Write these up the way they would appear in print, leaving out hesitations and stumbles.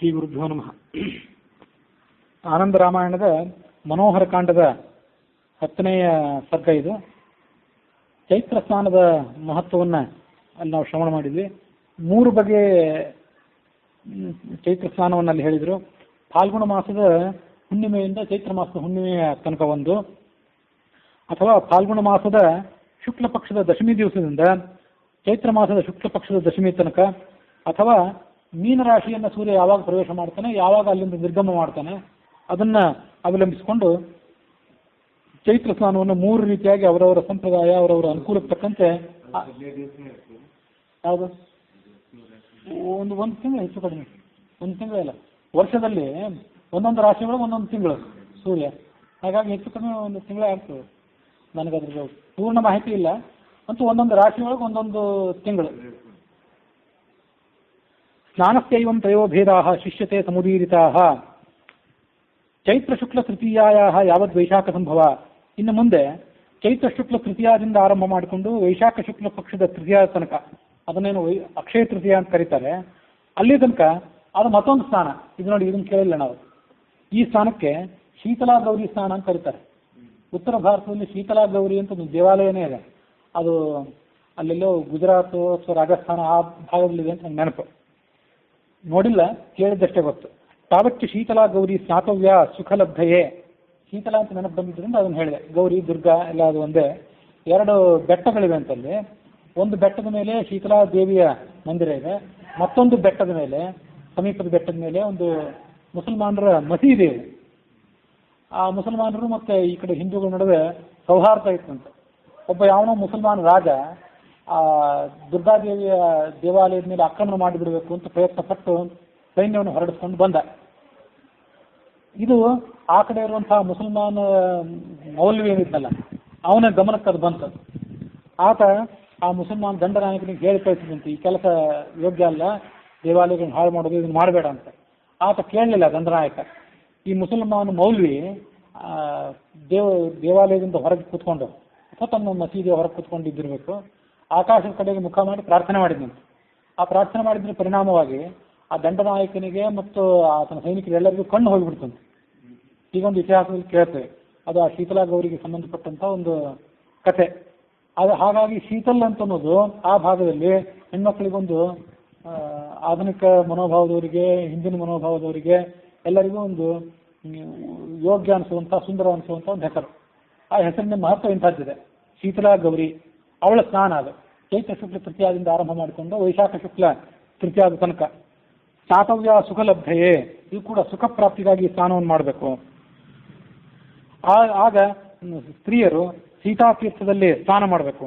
ಶ್ರೀ ಗುರುಭ್ಯೋ ನಮಃ. ಆನಂದ ರಾಮಾಯಣದ ಮನೋಹರ ಕಾಂಡದ 10ನೆಯ ಸರ್ಗ ಇದು. ಚೈತ್ರ ಸ್ನಾನದ ಮಹತ್ವವನ್ನು ಅಲ್ಲಿ ನಾವು ಶ್ರವಣ ಮಾಡಿದ್ವಿ. 3 ಬಗೆ ಚೈತ್ರ ಸ್ನಾನವನ್ನು ಅಲ್ಲಿ ಹೇಳಿದರು. ಫಾಲ್ಗುಣ ಮಾಸದ ಹುಣ್ಣಿಮೆಯಿಂದ ಚೈತ್ರ ಮಾಸದ ಹುಣ್ಣಿಮೆಯ ತನಕ ಒಂದು, ಅಥವಾ ಫಾಲ್ಗುಣ ಮಾಸದ ಶುಕ್ಲ ಪಕ್ಷದ ದಶಮಿ ದಿವಸದಿಂದ ಚೈತ್ರ ಮಾಸದ ಶುಕ್ಲ ಪಕ್ಷದ ದಶಮಿ ತನಕ, ಅಥವಾ ಮೀನರಾಶಿಯನ್ನು ಸೂರ್ಯ ಯಾವಾಗ ಪ್ರವೇಶ ಮಾಡ್ತಾನೆ, ಯಾವಾಗ ಅಲ್ಲಿಂದ ನಿರ್ಗಮ ಮಾಡ್ತಾನೆ, ಅದನ್ನು ಅವಲಂಬಿಸಿಕೊಂಡು ಚೈತ್ರ ಸ್ನಾನವನ್ನು 3 ರೀತಿಯಾಗಿ ಅವರವರ ಸಂಪ್ರದಾಯ, ಅವರವರ ಅನುಕೂಲಕ್ಕೆ ತಕ್ಕಂತೆ ಯಾವುದು ಒಂದು ತಿಂಗಳು ಹೆಚ್ಚು ಕಡಿಮೆ, ಒಂದು ತಿಂಗಳಿಲ್ಲ, ವರ್ಷದಲ್ಲಿ ಒಂದೊಂದು ರಾಶಿ ಒಳಗೆ ಒಂದೊಂದು ತಿಂಗಳು ಸೂರ್ಯ, ಹಾಗಾಗಿ ಹೆಚ್ಚು ಕಡಿಮೆ ಒಂದು ತಿಂಗಳೇ ಆಗ್ತದೆ. ನನಗದ್ರ ಪೂರ್ಣ ಮಾಹಿತಿ ಇಲ್ಲ, ಅಂತೂ ಒಂದೊಂದು ರಾಶಿ ಒಳಗೆ ಒಂದೊಂದು ತಿಂಗಳು. ಸ್ನಾನಸ್ಯೈವಂ ತ್ರಯೋಭೇದಾಃ ಶಿಷ್ಯತೆ ಸಮುದೀರಿತಾಃ ಚೈತ್ರ ಶುಕ್ಲ ತೃತೀಯಾಯಾಃ ಯಾವದ್ ವೈಶಾಖ ಸಂಭವ. ಇನ್ನು ಮುಂದೆ ಚೈತ್ರ ಶುಕ್ಲ ತೃತೀಯದಿಂದ ಆರಂಭ ಮಾಡಿಕೊಂಡು ವೈಶಾಖ ಶುಕ್ಲ ಪಕ್ಷದ ತೃತೀಯ ತನಕ, ಅದನ್ನೇನು ಅಕ್ಷಯ ತೃತೀಯ ಅಂತ ಕರೀತಾರೆ, ಅಲ್ಲಿ ತನಕ ಅದು ಮತ್ತೊಂದು ಸ್ನಾನ. ಇದು ನೋಡಿ, ಇದನ್ನು ಕೇಳಿಲ್ಲ ನಾವು. ಈ ಸ್ನಾನಕ್ಕೆ ಶೀತಲಾ ಗೌರಿ ಸ್ನಾನ ಅಂತ ಕರೀತಾರೆ. ಉತ್ತರ ಭಾರತದಲ್ಲಿ ಶೀತಲಾ ಗೌರಿ ಅಂತ ಒಂದು ದೇವಾಲಯನೇ ಇದೆ. ಅದು ಅಲ್ಲೆಲ್ಲೋ ಗುಜರಾತ್ ಅಥವಾ ರಾಜಸ್ಥಾನ ಆ ಭಾಗದಲ್ಲಿದೆ ಅಂತ ನಂಗೆ ನೆನಪು, ನೋಡಿಲ್ಲ, ಕೇಳಿದ್ದಷ್ಟೇ ಗೊತ್ತು. ತಾವಚ್ಚ ಶೀತಲಾ ಗೌರಿ ಸ್ನಾತವ್ಯ ಸುಖಲಬ್ಧಯೇ. ಶೀತಲ ಅಂತ ನೆನಪು ಬಂದಿದ್ದರಿಂದ ಅದನ್ನು ಹೇಳಿದೆ. ಗೌರಿ, ದುರ್ಗಾ ಎಲ್ಲ ಅದು ಒಂದೇ. 2 ಬೆಟ್ಟಗಳಿವೆ ಅಂತಲ್ಲಿ. ಒಂದು ಬೆಟ್ಟದ ಮೇಲೆ ಶೀತಲಾ ದೇವಿಯ ಮಂದಿರ ಇದೆ, ಮತ್ತೊಂದು ಬೆಟ್ಟದ ಮೇಲೆ, ಸಮೀಪದ ಬೆಟ್ಟದ ಮೇಲೆ ಒಂದು ಮುಸಲ್ಮಾನರ ಮಸೀದಿ ಇದೆ. ಆ ಮುಸಲ್ಮಾನರು ಮತ್ತು ಈ ಕಡೆ ಹಿಂದೂಗಳ ನಡುವೆ ಸೌಹಾರ್ದ ಇತ್ತಂತ. ಒಬ್ಬ ಯಾವನೋ ಮುಸಲ್ಮಾನ ರಾಜ ಆ ದುರ್ಗಾದೇವಿಯ ದೇವಾಲಯದ ಮೇಲೆ ಆಕ್ರಮಣ ಮಾಡಿಬಿಡಬೇಕು ಅಂತ ಪ್ರಯತ್ನ ಪಟ್ಟು ಸೈನ್ಯವನ್ನು ಹೊರಡಿಸ್ಕೊಂಡು ಬಂದ. ಇದು ಆ ಕಡೆ ಇರುವಂತಹ ಮುಸಲ್ಮಾನ ಮೌಲ್ವಿ ಏನಿದ್ದಲ್ಲ, ಅವನ ಗಮನಕ್ಕೆ ಅದು ಬಂತು. ಆತ ಆ ಮುಸಲ್ಮಾನ ದಂಡನಾಯಕನಿಗೆ ಹೇಳಿ ಕಳಿಸಿದಂತೆ, ಈ ಕೆಲಸ ಯೋಗ್ಯ ಅಲ್ಲ, ದೇವಾಲಯಗಳನ್ನ ಹಾಳು ಮಾಡೋದು, ಇದನ್ನು ಮಾಡಬೇಡ ಅಂತ. ಆತ ಕೇಳಲಿಲ್ಲ ದಂಡನಾಯಕ. ಈ ಮುಸಲ್ಮಾನ ಮೌಲ್ವಿ ದೇವಾಲಯದಿಂದ ಹೊರಗೆ ಕೂತ್ಕೊಂಡು, ಅಥವಾ ತಮ್ಮ ಮಸೀದಿಯ ಹೊರಗೆ ಕೂತ್ಕೊಂಡಿದ್ದಿರಬೇಕು, ಆಕಾಶದ ಕಡೆಗೆ ಮುಖ ಮಾಡಿ ಪ್ರಾರ್ಥನೆ ಮಾಡಿದಂತೆ. ಆ ಪ್ರಾರ್ಥನೆ ಮಾಡಿದ್ರ ಪರಿಣಾಮವಾಗಿ ಆ ದಂಡನಾಯಕನಿಗೆ ಮತ್ತು ಆತನ ಸೈನಿಕರೆಲ್ಲರಿಗೂ ಕಣ್ಣು ಹೋಗಿಬಿಡ್ತಂತೆ. ಹೀಗೊಂದು ಇತಿಹಾಸದಲ್ಲಿ ಕೇಳ್ತೇವೆ. ಅದು ಆ ಶೀತಲಾ ಗೌರಿಗೆ ಸಂಬಂಧಪಟ್ಟಂಥ ಒಂದು ಕಥೆ. ಅದು ಹಾಗಾಗಿ ಶೀತಲ್ ಅಂತ ಅನ್ನೋದು ಆ ಭಾಗದಲ್ಲಿ ಹೆಣ್ಮಕ್ಳಿಗೊಂದು ಆಧುನಿಕ ಮನೋಭಾವದವರಿಗೆ, ಹಿಂದಿನ ಮನೋಭಾವದವರಿಗೆ ಎಲ್ಲರಿಗೂ ಒಂದು ಯೋಗ್ಯ ಅನಿಸುವಂಥ, ಸುಂದರ ಅನಿಸುವಂಥ ಒಂದು ಹೆಸರು. ಆ ಹೆಸರಿನ ಮಹತ್ವ ಇಂಥದ್ದಿದೆ. ಶೀತಲಾ ಗೌರಿ, ಅವಳ ಸ್ನಾನ ಅದು ಚೈತ್ರ ಶುಕ್ಲ ತೃತೀಯದಿಂದ ಆರಂಭ ಮಾಡಿಕೊಂಡು ವೈಶಾಖ ಶುಕ್ಲ ತೃತೀಯದ ತನಕ. ಸ್ನಾತವ್ಯ ಸುಖಲಬ್ಧಯೇ, ಇದು ಕೂಡ ಸುಖ ಪ್ರಾಪ್ತಿಗಾಗಿ ಸ್ನಾನವನ್ನು ಮಾಡಬೇಕು. ಆಗ ಸ್ತ್ರೀಯರು ಸೀತಾತೀರ್ಥದಲ್ಲಿ ಸ್ನಾನ ಮಾಡಬೇಕು.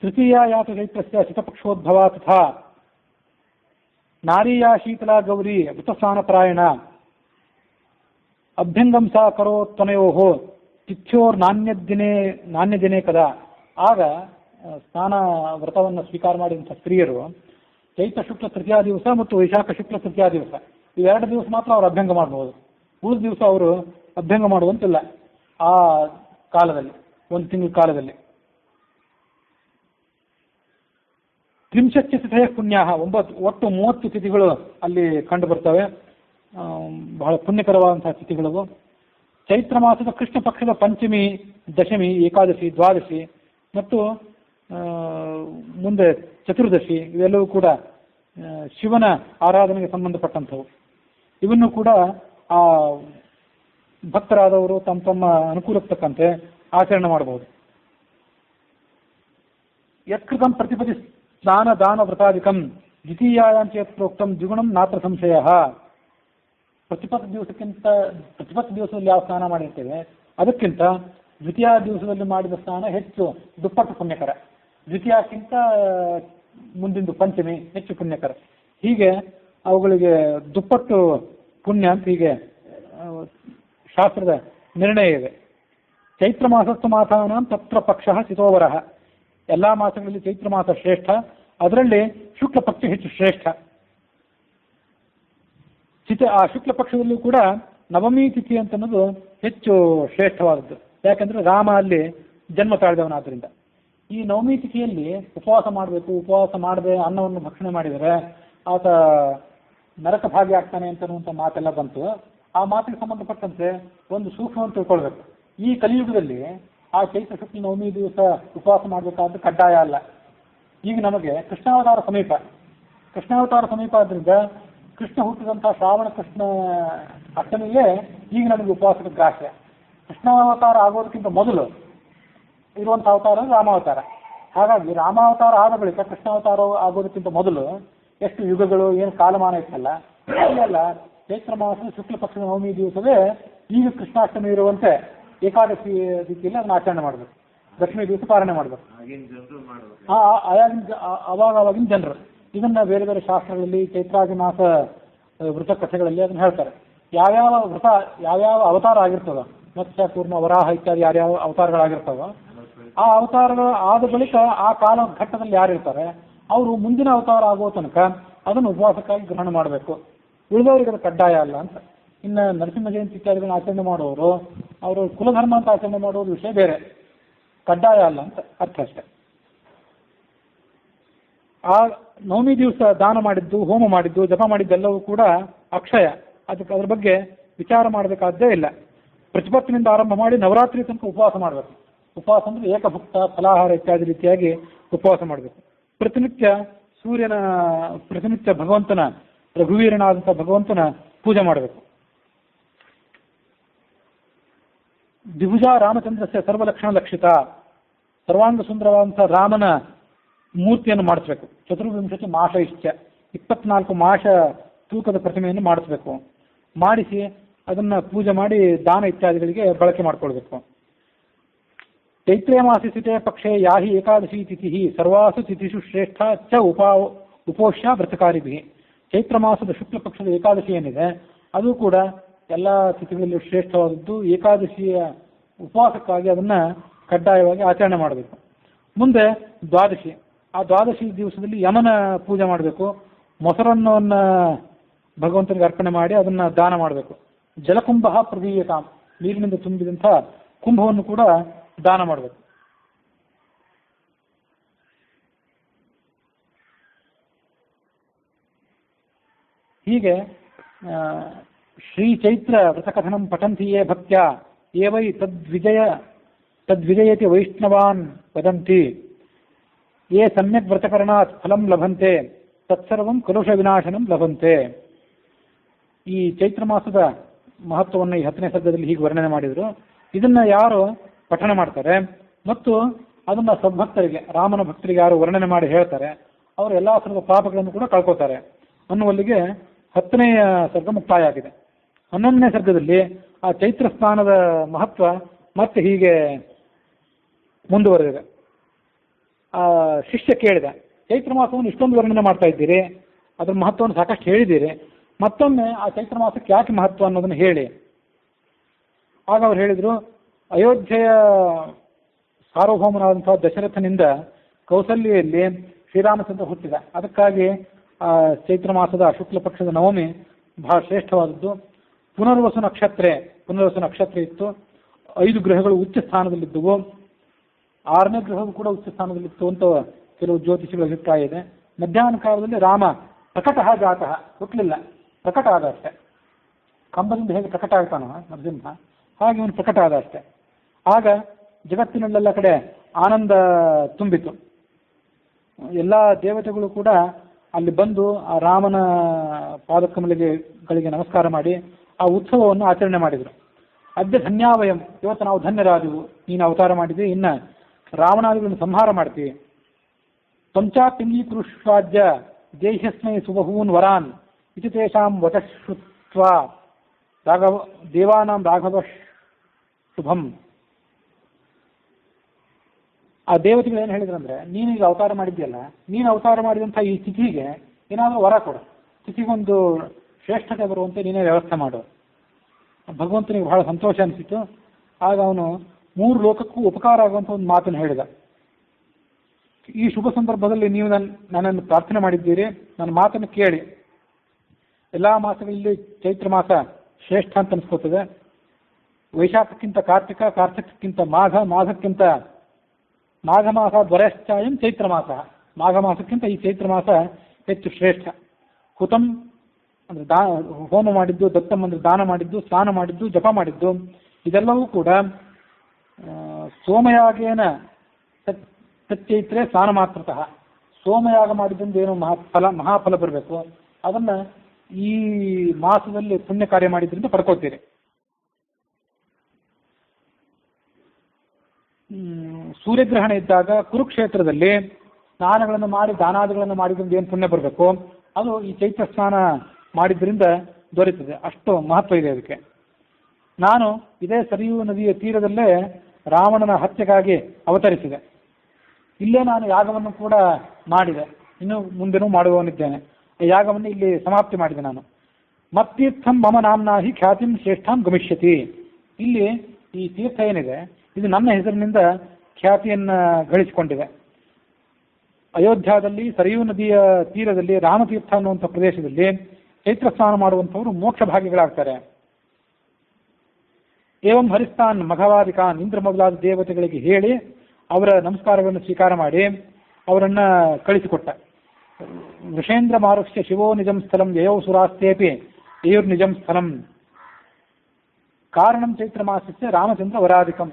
ತೃತೀಯ ಯಾತ ಚೈತ್ರಸ್ಯ ಶತಪಕ್ಷೋದ್ಭವ ತಥಾ ನಾರೀಯ ಶೀತಲಾ ಗೌರಿ ವೃತಸ್ನಾನಪರಾಯಣ ಅಭ್ಯಂಗಂ ಸಾ ಕರೋತ್ತನಯೋ ತಿಥ್ಯೋರ್ ನಾಣ್ಯದಿನೇ ಕದ. ಆಗ ಸ್ನಾನ ವ್ರತವನ್ನು ಸ್ವೀಕಾರ ಮಾಡಿದಂಥ ಸ್ತ್ರೀಯರು ಚೈತ್ರ ಶುಕ್ಲ ತೃತೀಯ ದಿವಸ ಮತ್ತು ವೈಶಾಖ ಶುಕ್ಲ ತೃತೀಯ ದಿವಸ, ಈ 2 ದಿವಸ ಮಾತ್ರ ಅವರು ಅಭ್ಯಂಗ ಮಾಡಬಹುದು. ಉಳಿದ ದಿವಸ ಅವರು ಅಭ್ಯಂಗ ಮಾಡುವಂತಿಲ್ಲ. ಆ ಕಾಲದಲ್ಲಿ, 1 ತಿಂಗಳ ಕಾಲದಲ್ಲಿ 30 ತಿಥಯ ಪುಣ್ಯ, ಒಟ್ಟು 30 ತಿಥಿಗಳು ಅಲ್ಲಿ ಕಂಡು ಬರ್ತವೆ. ಬಹಳ ಪುಣ್ಯಕರವಾದಂತಹ ತಿಥಿಗಳು. ಚೈತ್ರ ಮಾಸದ ಕೃಷ್ಣ ಪಕ್ಷದ ಪಂಚಮಿ, ದಶಮಿ, ಏಕಾದಶಿ, ದ್ವಾದಶಿ ಮತ್ತು ಮುಂದೆ ಚತುರ್ದಶಿ, ಇವೆಲ್ಲವೂ ಕೂಡ ಶಿವನ ಆರಾಧನೆಗೆ ಸಂಬಂಧಪಟ್ಟಂಥವು. ಇವನ್ನು ಕೂಡ ಆ ಭಕ್ತರಾದವರು ತಮ್ಮ ತಮ್ಮ ಅನುಕೂಲಕ್ಕೆ ತಕ್ಕಂತೆ ಆಚರಣೆ ಮಾಡಬಹುದು. ಯತ್ಕೃತಂ ಪ್ರತಿಪದಿ ಸ್ನಾನ ದಾನ ವ್ರತಾಧಿಕಂ ದ್ವಿತೀಯಾಂ ಚೇತ್ ಪ್ರೋಕ್ತಂ ದ್ವಿಗುಣಂ ನಾತ್ರ ಸಂಶಯ. ಪ್ರತಿಪತ್ತು ದಿವಸದಲ್ಲಿ ಯಾವ ಸ್ನಾನ ಮಾಡಿರ್ತೇವೆ ಅದಕ್ಕಿಂತ ದ್ವಿತೀಯ ದಿವಸದಲ್ಲಿ ಮಾಡಿದ ಸ್ನಾನ ಹೆಚ್ಚು ದುಪ್ಪಟ್ಟು ಪುಣ್ಯಕರ. ದ್ವಿತೀಯಕ್ಕಿಂತ ಮುಂದಿಂದು ಪಂಚಮಿ ಹೆಚ್ಚು ಪುಣ್ಯಕರ. ಹೀಗೆ ಅವುಗಳಿಗೆ ದುಪ್ಪಟ್ಟು ಪುಣ್ಯ ಅಂತ ಹೀಗೆ ಶಾಸ್ತ್ರದ ನಿರ್ಣಯ ಇದೆ. ಚೈತ್ರ ಮಾಸಸ್ತು ಮಾಸಾನಾಂ ತತ್ರ ಪಕ್ಷ ಸಿತೋವರ. ಎಲ್ಲ ಮಾಸಗಳಲ್ಲಿ ಚೈತ್ರ ಮಾಸ ಶ್ರೇಷ್ಠ, ಅದರಲ್ಲಿ ಶುಕ್ಲ ಪಕ್ಷ ಹೆಚ್ಚು ಶ್ರೇಷ್ಠ. ಆ ಶುಕ್ಲ ಪಕ್ಷದಲ್ಲೂ ಕೂಡ ನವಮಿ ತಿಥಿ ಅಂತ ಅನ್ನೋದು ಹೆಚ್ಚು ಶ್ರೇಷ್ಠವಾದದ್ದು. ಯಾಕಂದ್ರೆ ರಾಮ ಅಲ್ಲಿ ಜನ್ಮ ತಾಳಿದವನಾದ್ರಿಂದ. ಈ ನವಮಿ ತಿಥಿಯಲ್ಲಿ ಉಪವಾಸ ಮಾಡಬೇಕು. ಉಪವಾಸ ಮಾಡದೆ ಅನ್ನವನ್ನು ಭಕ್ಷಣೆ ಮಾಡಿದರೆ ಆತ ನರಕ ಭಾಗಿ ಆಗ್ತಾನೆ ಅಂತನ್ನುವಂಥ ಮಾತೆಲ್ಲ ಬಂತು. ಆ ಮಾತಿಗೆ ಸಂಬಂಧಪಟ್ಟಂತೆ ಒಂದು ಸೂಕ್ಷ್ಮವನ್ನು ತಿಳ್ಕೊಳ್ಬೇಕು. ಈ ಕಲಿಯುಗದಲ್ಲಿ ಆ ಚೈತ್ರ ಶುಕ್ಲ ನವಮಿ ದಿವಸ ಉಪವಾಸ ಮಾಡಬೇಕಾದ್ರೆ ಕಡ್ಡಾಯ ಅಲ್ಲ. ಈಗ ನಮಗೆ ಕೃಷ್ಣಾವತಾರ ಸಮೀಪ ಆದ್ರಿಂದ ಕೃಷ್ಣ ಹುಟ್ಟಿದಂಥ ಶ್ರಾವಣ ಕೃಷ್ಣ ಅಷ್ಟಮಿಯೇ ಈಗ ನಮಗೆ ಉಪವಾಸದ ಗ್ರಾಹ್ಯ. ಕೃಷ್ಣಾವತಾರ ಆಗೋದಕ್ಕಿಂತ ಮೊದಲು ಇರುವಂಥ ಅವತಾರ ರಾಮಾವತಾರ. ಹಾಗಾಗಿ ರಾಮಾವತಾರ ಆದ ಬಳಿಕ ಕೃಷ್ಣಾವತಾರ ಆಗೋದಕ್ಕಿಂತ ಮೊದಲು ಎಷ್ಟು ಯುಗಗಳು ಏನು ಕಾಲಮಾನ ಇತ್ತಲ್ಲ, ಅಲ್ಲೆಲ್ಲ ಚೈತ್ರ ಮಾಸದ ಶುಕ್ಲ ಪಕ್ಷದ ನವಮಿ ದಿವಸವೇ ಈಗ ಕೃಷ್ಣಾಷ್ಟಮಿ ಇರುವಂತೆ ಏಕಾದಶಿ ರೀತಿಯಲ್ಲಿ ಅದನ್ನ ಆಚರಣೆ ಮಾಡಬೇಕು. ದಶಮಿ ದಿವಸ ಪಾಲನೆ ಮಾಡಬೇಕು. ಅವಾಗಿನ ಜನರು ಇದನ್ನ ಬೇರೆ ಬೇರೆ ಶಾಸ್ತ್ರಗಳಲ್ಲಿ ಚೈತ್ರಾದಿ ಮಾಸ ವೃತ ಕಥೆಗಳಲ್ಲಿ ಅದನ್ನ ಹೇಳ್ತಾರೆ. ಯಾವ್ಯಾವ ವೃತ ಯಾವ್ಯಾವ ಅವತಾರ ಆಗಿರ್ತವ, ಮತ್ಸ್ಯ ಕೂರ್ಮ ವರಾಹ ಇತ್ಯಾದಿ ಯಾರ್ಯಾವ ಅವತಾರಗಳಾಗಿರ್ತಾವ, ಆ ಅವತಾರಗಳು ಆದ ಬಳಿಕ ಆ ಕಾಲ ಘಟ್ಟದಲ್ಲಿ ಯಾರಿರ್ತಾರೆ ಅವರು ಮುಂದಿನ ಅವತಾರ ಆಗುವ ತನಕ ಅದನ್ನು ಉಪವಾಸಕ್ಕಾಗಿ ಗ್ರಹಣ ಮಾಡಬೇಕು. ಉಳಿದವರಿಗೆ ಅದು ಕಡ್ಡಾಯ ಅಲ್ಲ ಅಂತ. ಇನ್ನು ನರಸಿಂಹ ಜಯಂತಿ ಇತ್ಯಾದಿಗಳನ್ನ ಆಚರಣೆ ಮಾಡುವವರು ಅವರು ಕುಲಧರ್ಮ ಅಂತ ಆಚರಣೆ ಮಾಡೋದು ವಿಷಯ ಬೇರೆ, ಕಡ್ಡಾಯ ಅಲ್ಲ ಅಂತ ಅರ್ಥ ಅಷ್ಟೆ. ಆ ನವಮಿ ದಿವಸ ದಾನ ಮಾಡಿದ್ದು, ಹೋಮ ಮಾಡಿದ್ದು, ಜಪ ಮಾಡಿದ್ದೆಲ್ಲವೂ ಕೂಡ ಅಕ್ಷಯ. ಅದ್ರ ಬಗ್ಗೆ ವಿಚಾರ ಮಾಡಬೇಕಾದ್ದೇ ಇಲ್ಲ. ಪ್ರತಿಪತ್ತಿನಿಂದ ಆರಂಭ ಮಾಡಿ ನವರಾತ್ರಿ ತನಕ ಉಪವಾಸ ಮಾಡಬೇಕು. ಉಪವಾಸ ಅಂದರೆ ಏಕಭುಕ್ತ ಫಲಾಹಾರ ಇತ್ಯಾದಿ ರೀತಿಯಾಗಿ ಉಪವಾಸ ಮಾಡಬೇಕು. ಪ್ರತಿನಿತ್ಯ ಭಗವಂತನ ರಘುವೀರನಾದಂಥ ಭಗವಂತನ ಪೂಜೆ ಮಾಡಬೇಕು. ದ್ವಿಭುಜ ರಾಮಚಂದ್ರಸ್ಯ ಸರ್ವಲಕ್ಷಣ ಲಕ್ಷಿತ, ಸರ್ವಾಂಗ ಸುಂದರವಾದಂಥ ರಾಮನ ಮೂರ್ತಿಯನ್ನು ಮಾಡಿಸ್ಬೇಕು. 24 ಮಾಷ ಇಷ್ಟ 24 ಮಾಷ ತೂಕದ ಪ್ರತಿಮೆಯನ್ನು ಮಾಡಿಸ್ಬೇಕು. ಮಾಡಿಸಿ ಅದನ್ನ ಪೂಜೆ ಮಾಡಿ ದಾನ ಇತ್ಯಾದಿಗಳಿಗೆ ಬಳಕೆ ಮಾಡಿಕೊಳ್ಬೇಕು. ಚೈತ್ರೇ ಮಾಸಿ ಸ್ಥಿತೇ ಪಕ್ಷೆ ಯಾಹಿ ಏಕಾದಶಿ ತಿಥಿ ಸರ್ವಾಸು ತಿಥಿಷು ಶ್ರೇಷ್ಠ ಚ ಉಪೋಷ್ಯ ವ್ರತಕಾರಿಭಿ. ಚೈತ್ರ ಮಾಸದ ಶುಕ್ಲ ಪಕ್ಷದ ಏಕಾದಶಿ ಏನಿದೆ ಅದು ಕೂಡ ಎಲ್ಲ ತಿಥಿಗಳಲ್ಲಿ ಶ್ರೇಷ್ಠವಾದದ್ದು. ಏಕಾದಶಿಯ ಉಪವಾಸಕ್ಕಾಗಿ ಅದನ್ನ ಕಡ್ಡಾಯವಾಗಿ ಆಚರಣೆ ಮಾಡಬೇಕು. ಮುಂದೆ ದ್ವಾದಶಿ. ಆ ದ್ವಾದಶಿ ದಿವಸದಲ್ಲಿ ಯಮನ ಪೂಜೆ ಮಾಡಬೇಕು. ಮೊಸರನ್ನವನ್ನ ಭಗವಂತನಿಗೆ ಅರ್ಪಣೆ ಮಾಡಿ ಅದನ್ನ ದಾನ ಮಾಡಬೇಕು. ಜಲಕುಂಭ ಪ್ರದೀಯತಾಂ, ನೀರಿನಿಂದ ತುಂಬಿದಂಥ ಕುಂಭವನ್ನು ಕೂಡ ದಾನ ಮಾಡಬೇಕು. ಹೀಗೆ ಶ್ರೀ ಚೈತ್ರ ವ್ರತಕಥನಂ ಪಠಂತಿಯೇ ಭಕ್ತ್ಯ ಏವೈ ತದ್ವಿಜಯತಿ ವೈಷ್ಣವಾನ್ ವದಂತಿ ಯೇ ಸಮ್ಯಕ್ ವ್ರತಕರಣಾತ್ ಫಲಂ ಲಭಂತೆ ತತ್ಸರ್ವಂ ಕಲುಷ ವಿನಾಶನಂ ಲಭಂತೆ. ಈ ಚೈತ್ರ ಮಾಸದ ಮಹತ್ವವನ್ನು ಈ 10ನೇ ಸರ್ಗದಲ್ಲಿ ಹೀಗೆ ವರ್ಣನೆ ಮಾಡಿದರು. ಇದನ್ನ ಯಾರು ಪಠಣ ಮಾಡ್ತಾರೆ ಮತ್ತು ಅದನ್ನ ಸದ್ಭಕ್ತರಿಗೆ, ರಾಮನ ಭಕ್ತರಿಗೆ ಯಾರು ವರ್ಣನೆ ಮಾಡಿ ಹೇಳ್ತಾರೆ ಅವರು ಎಲ್ಲಾ ಥರದ ಪಾಪಗಳನ್ನು ಕೂಡ ಕಳ್ಕೋತಾರೆ ಅನ್ನುವಲ್ಲಿಗೆ 10ನೇಯ ಸರ್ಗ ಮುಕ್ತಾಯ ಆಗಿದೆ. 11ನೇ ಸರ್ಗದಲ್ಲಿ ಆ ಚೈತ್ರ ಸ್ನಾನದ ಮಹತ್ವ ಮತ್ತೆ ಹೀಗೆ ಮುಂದುವರೆದಿದೆ. ಆ ಶಿಷ್ಯ ಕೇಳಿದ, ಚೈತ್ರ ಮಾಸವನ್ನು ಇಷ್ಟೊಂದು ವರ್ಣನೆ ಮಾಡ್ತಾ ಇದ್ದೀರಿ, ಅದ್ರ ಮಹತ್ವವನ್ನು ಸಾಕಷ್ಟು ಹೇಳಿದ್ದೀರಿ, ಮತ್ತೊಮ್ಮೆ ಆ ಚೈತ್ರ ಮಾಸಕ್ಕೆ ಯಾಕೆ ಮಹತ್ವ ಅನ್ನೋದನ್ನು ಹೇಳಿ. ಆಗ ಅವ್ರು ಹೇಳಿದರು, ಅಯೋಧ್ಯೆಯ ಸಾರ್ವಭೌಮನಾದಂತಹ ದಶರಥನಿಂದ ಕೌಸಲ್ಯಲ್ಲಿ ಶ್ರೀರಾಮಚಂದ್ರ ಹುಟ್ಟಿದ. ಅದಕ್ಕಾಗಿ ಆ ಚೈತ್ರ ಮಾಸದ ಶುಕ್ಲ ಪಕ್ಷದ ನವಮಿ ಬಹಳ ಶ್ರೇಷ್ಠವಾದದ್ದು. ಪುನರ್ವಸು ನಕ್ಷತ್ರ ಇತ್ತು. 5 ಗ್ರಹಗಳು ಉಚ್ಚ ಸ್ಥಾನದಲ್ಲಿದ್ದವು. 6ನೇ ಗ್ರಹವು ಕೂಡ ಉಚ್ಚ ಸ್ಥಾನದಲ್ಲಿತ್ತು ಅಂತ ಕೆಲವು ಜ್ಯೋತಿಷಿಗಳ ಅಭಿಪ್ರಾಯ ಇದೆ. ಮಧ್ಯಾಹ್ನ ಕಾಲದಲ್ಲಿ ರಾಮ ಪ್ರಕಟಃ ಜಾತಃ, ಹುಟ್ಟಲಿಲ್ಲ, ಪ್ರಕಟ ಆದ ಅಷ್ಟೆ. ಕಂಬದಿಂದ ಹೇಗೆ ಪ್ರಕಟ ಆಗ್ತಾನೋ ನರಸಿಂಹ, ಹಾಗೆ ಇವನು ಪ್ರಕಟ ಆದ ಅಷ್ಟೆ. ಆಗ ಜಗತ್ತಿನಲ್ಲೆಲ್ಲ ಕಡೆ ಆನಂದ ತುಂಬಿತು. ಎಲ್ಲ ದೇವತೆಗಳು ಕೂಡ ಅಲ್ಲಿ ಬಂದು ಆ ರಾಮನ ಪಾದಕಮಲಿಗಳಿಗೆ ನಮಸ್ಕಾರ ಮಾಡಿ ಆ ಉತ್ಸವವನ್ನು ಆಚರಣೆ ಮಾಡಿದರು. ಅದ್ಯ ಧನ್ಯಾವಯಂ, ಇವತ್ತು ನಾವು ಧನ್ಯರಾದೆವು, ನೀನು ಅವತಾರ ಮಾಡಿದೆ, ಇನ್ನ ರಾವಣಾದಿಗಳನ್ನು ಸಂಹಾರ ಮಾಡ್ತೀವಿ. ಪಂಚಾಪಿಂಗೀಕೃಷ್ವಾದ್ಯ ದೇಹಸ್ಮೈ ಸುಬಹೂನ್ ವರಾನ್ ಇತಿ ತೇಷಾಂ ವಚಶ್ರುತ್ವ ದೇವಾನಾಂ ರಾಘವ ಶುಭಂ. ಆ ದೇವತೆಗಳು ಏನು ಹೇಳಿದ್ರಂದ್ರೆ, ನೀನು ಈಗ ಅವತಾರ ಮಾಡಿದ್ಯಲ್ಲ, ನೀನು ಅವತಾರ ಮಾಡಿದಂಥ ಈ ತಿಥಿಗೆ ಏನಾದರೂ ವರ ಕೊಡು, ತಿಥಿಗೊಂದು ಶ್ರೇಷ್ಠತೆ ಬರುವಂತೆ ನೀನೇ ವ್ಯವಸ್ಥೆ ಮಾಡು. ಭಗವಂತನಿಗೆ ಬಹಳ ಸಂತೋಷ ಅನಿಸಿತು. ಆಗ ಅವನು 3 ಲೋಕಕ್ಕೂ ಉಪಕಾರ ಆಗುವಂಥ ಒಂದು ಮಾತನ್ನು ಹೇಳಿದ. ಈ ಶುಭ ಸಂದರ್ಭದಲ್ಲಿ ನೀವು ನನ್ನನ್ನು ಪ್ರಾರ್ಥನೆ ಮಾಡಿದ್ದೀರಿ, ನನ್ನ ಮಾತನ್ನು ಕೇಳಿ. ಎಲ್ಲ ಮಾಸಗಳಲ್ಲಿ ಚೈತ್ರ ಮಾಸ ಶ್ರೇಷ್ಠ ಅಂತ ಅನಿಸ್ಕೋತದೆ. ವೈಶಾಖಕ್ಕಿಂತ ಕಾರ್ತಿಕ, ಕಾರ್ತಿಕಕ್ಕಿಂತ ಮಾಘ, ಮಾಘಕ್ಕಿಂತ ಮಾಘ ಮಾಸ ದ್ವರಶ್ಚಾಯಂ ಚೈತ್ರ ಮಾಸ, ಮಾಘ ಮಾಸಕ್ಕಿಂತ ಈ ಚೈತ್ರ ಮಾಸ ಹೆಚ್ಚು ಶ್ರೇಷ್ಠ. ಹುತಂ ಅಂದರೆ ಹೋಮ ಮಾಡಿದ್ದು, ದತ್ತಂ ಅಂದರೆ ದಾನ ಮಾಡಿದ್ದು, ಸ್ನಾನ ಮಾಡಿದ್ದು, ಜಪ ಮಾಡಿದ್ದು, ಇದೆಲ್ಲವೂ ಕೂಡ ಸೋಮಯಾಗೇನ ತಚ್ಚೈತ್ರೆ ಸ್ನಾನ ಮಾತ್ರತಃ. ಸೋಮಯಾಗ ಮಾಡಿದ್ರಿಂದ ಏನು ಮಹಾಫಲ ಬರಬೇಕು, ಅದನ್ನು ಈ ಮಾಸದಲ್ಲಿ ಪುಣ್ಯ ಕಾರ್ಯ ಮಾಡಿದ್ರಿಂದ ಪಡ್ಕೊಳ್ತೀರಿ. ಸೂರ್ಯಗ್ರಹಣ ಇದ್ದಾಗ ಕುರುಕ್ಷೇತ್ರದಲ್ಲಿ ಸ್ನಾನಗಳನ್ನು ಮಾಡಿ ದಾನಾದಿಗಳನ್ನು ಮಾಡಿದ್ರಿಂದ ಏನು ಪುಣ್ಯ ಬರಬೇಕು, ಅದು ಈ ಚೈತ್ರ ಸ್ನಾನ ಮಾಡಿದ್ರಿಂದ ದೊರೆಯುತ್ತದೆ. ಅಷ್ಟು ಮಹತ್ವ ಇದೆ ಅದಕ್ಕೆ. ನಾನು ಇದೇ ಸರಿಯೂ ನದಿಯ ತೀರದಲ್ಲೇ ರಾವಣನ ಹತ್ಯೆಗಾಗಿ ಅವತರಿಸಿದೆ. ಇಲ್ಲೇ ನಾನು ಯಾಗವನ್ನು ಕೂಡ ಮಾಡಿದೆ, ಇನ್ನು ಮುಂದೆನೂ ಮಾಡುವವನಿದ್ದೇನೆ. ಯಾಗವನ್ನು ಇಲ್ಲಿ ಸಮಾಪ್ತಿ ಮಾಡಿದೆ ನಾನು. ಮತ್ತೀರ್ಥಂ ಮಮ ನಾಮ್ನಾಹಿ ಖ್ಯಾತಿಂ ಶ್ರೇಷ್ಠಾಂ ಗಮಿಷ್ಯತಿ. ಇಲ್ಲಿ ಈ ತೀರ್ಥ ಏನಿದೆ ಇದು ನನ್ನ ಹೆಸರಿನಿಂದ ಖ್ಯಾತಿಯನ್ನು ಗಳಿಸಿಕೊಂಡಿದೆ. ಅಯೋಧ್ಯಾದಲ್ಲಿ ಸರಿಯೂ ನದಿಯ ತೀರದಲ್ಲಿ ರಾಮತೀರ್ಥ ಅನ್ನುವಂಥ ಪ್ರದೇಶದಲ್ಲಿ ಚೈತ್ರ ಸ್ನಾನ ಮಾಡುವಂಥವರು ಮೋಕ್ಷ ಭಾಗಿಗಳಾಗ್ತಾರೆ. ಏವಂ ಹರಿಸ್ತಾನ್ ಮಘವಾದಿಕಾನ್, ಇಂದ್ರ ಮೊದಲಾದ ದೇವತೆಗಳಿಗೆ ಹೇಳಿ ಅವರ ನಮಸ್ಕಾರಗಳನ್ನು ಸ್ವೀಕಾರ ಮಾಡಿ ಅವರನ್ನು ಕಳಿಸಿಕೊಟ್ಟ. ವೃಷೇಂದ್ರ ಮಾರುಷ್ಯ ಶಿವೋ ನಿಜಂ ಸ್ಥಳಂ ಯಯೌ ಸುರಾಸ್ತೇಪಿ ಯಯುರ್ ನಿಜಂ ಸ್ಥಳಂ ಕಾರಣಂ ಚೈತ್ರ ಮಾಸಸ್ಯ ರಾಮಚಂದ್ರ ವರಾಧಿಕಂ.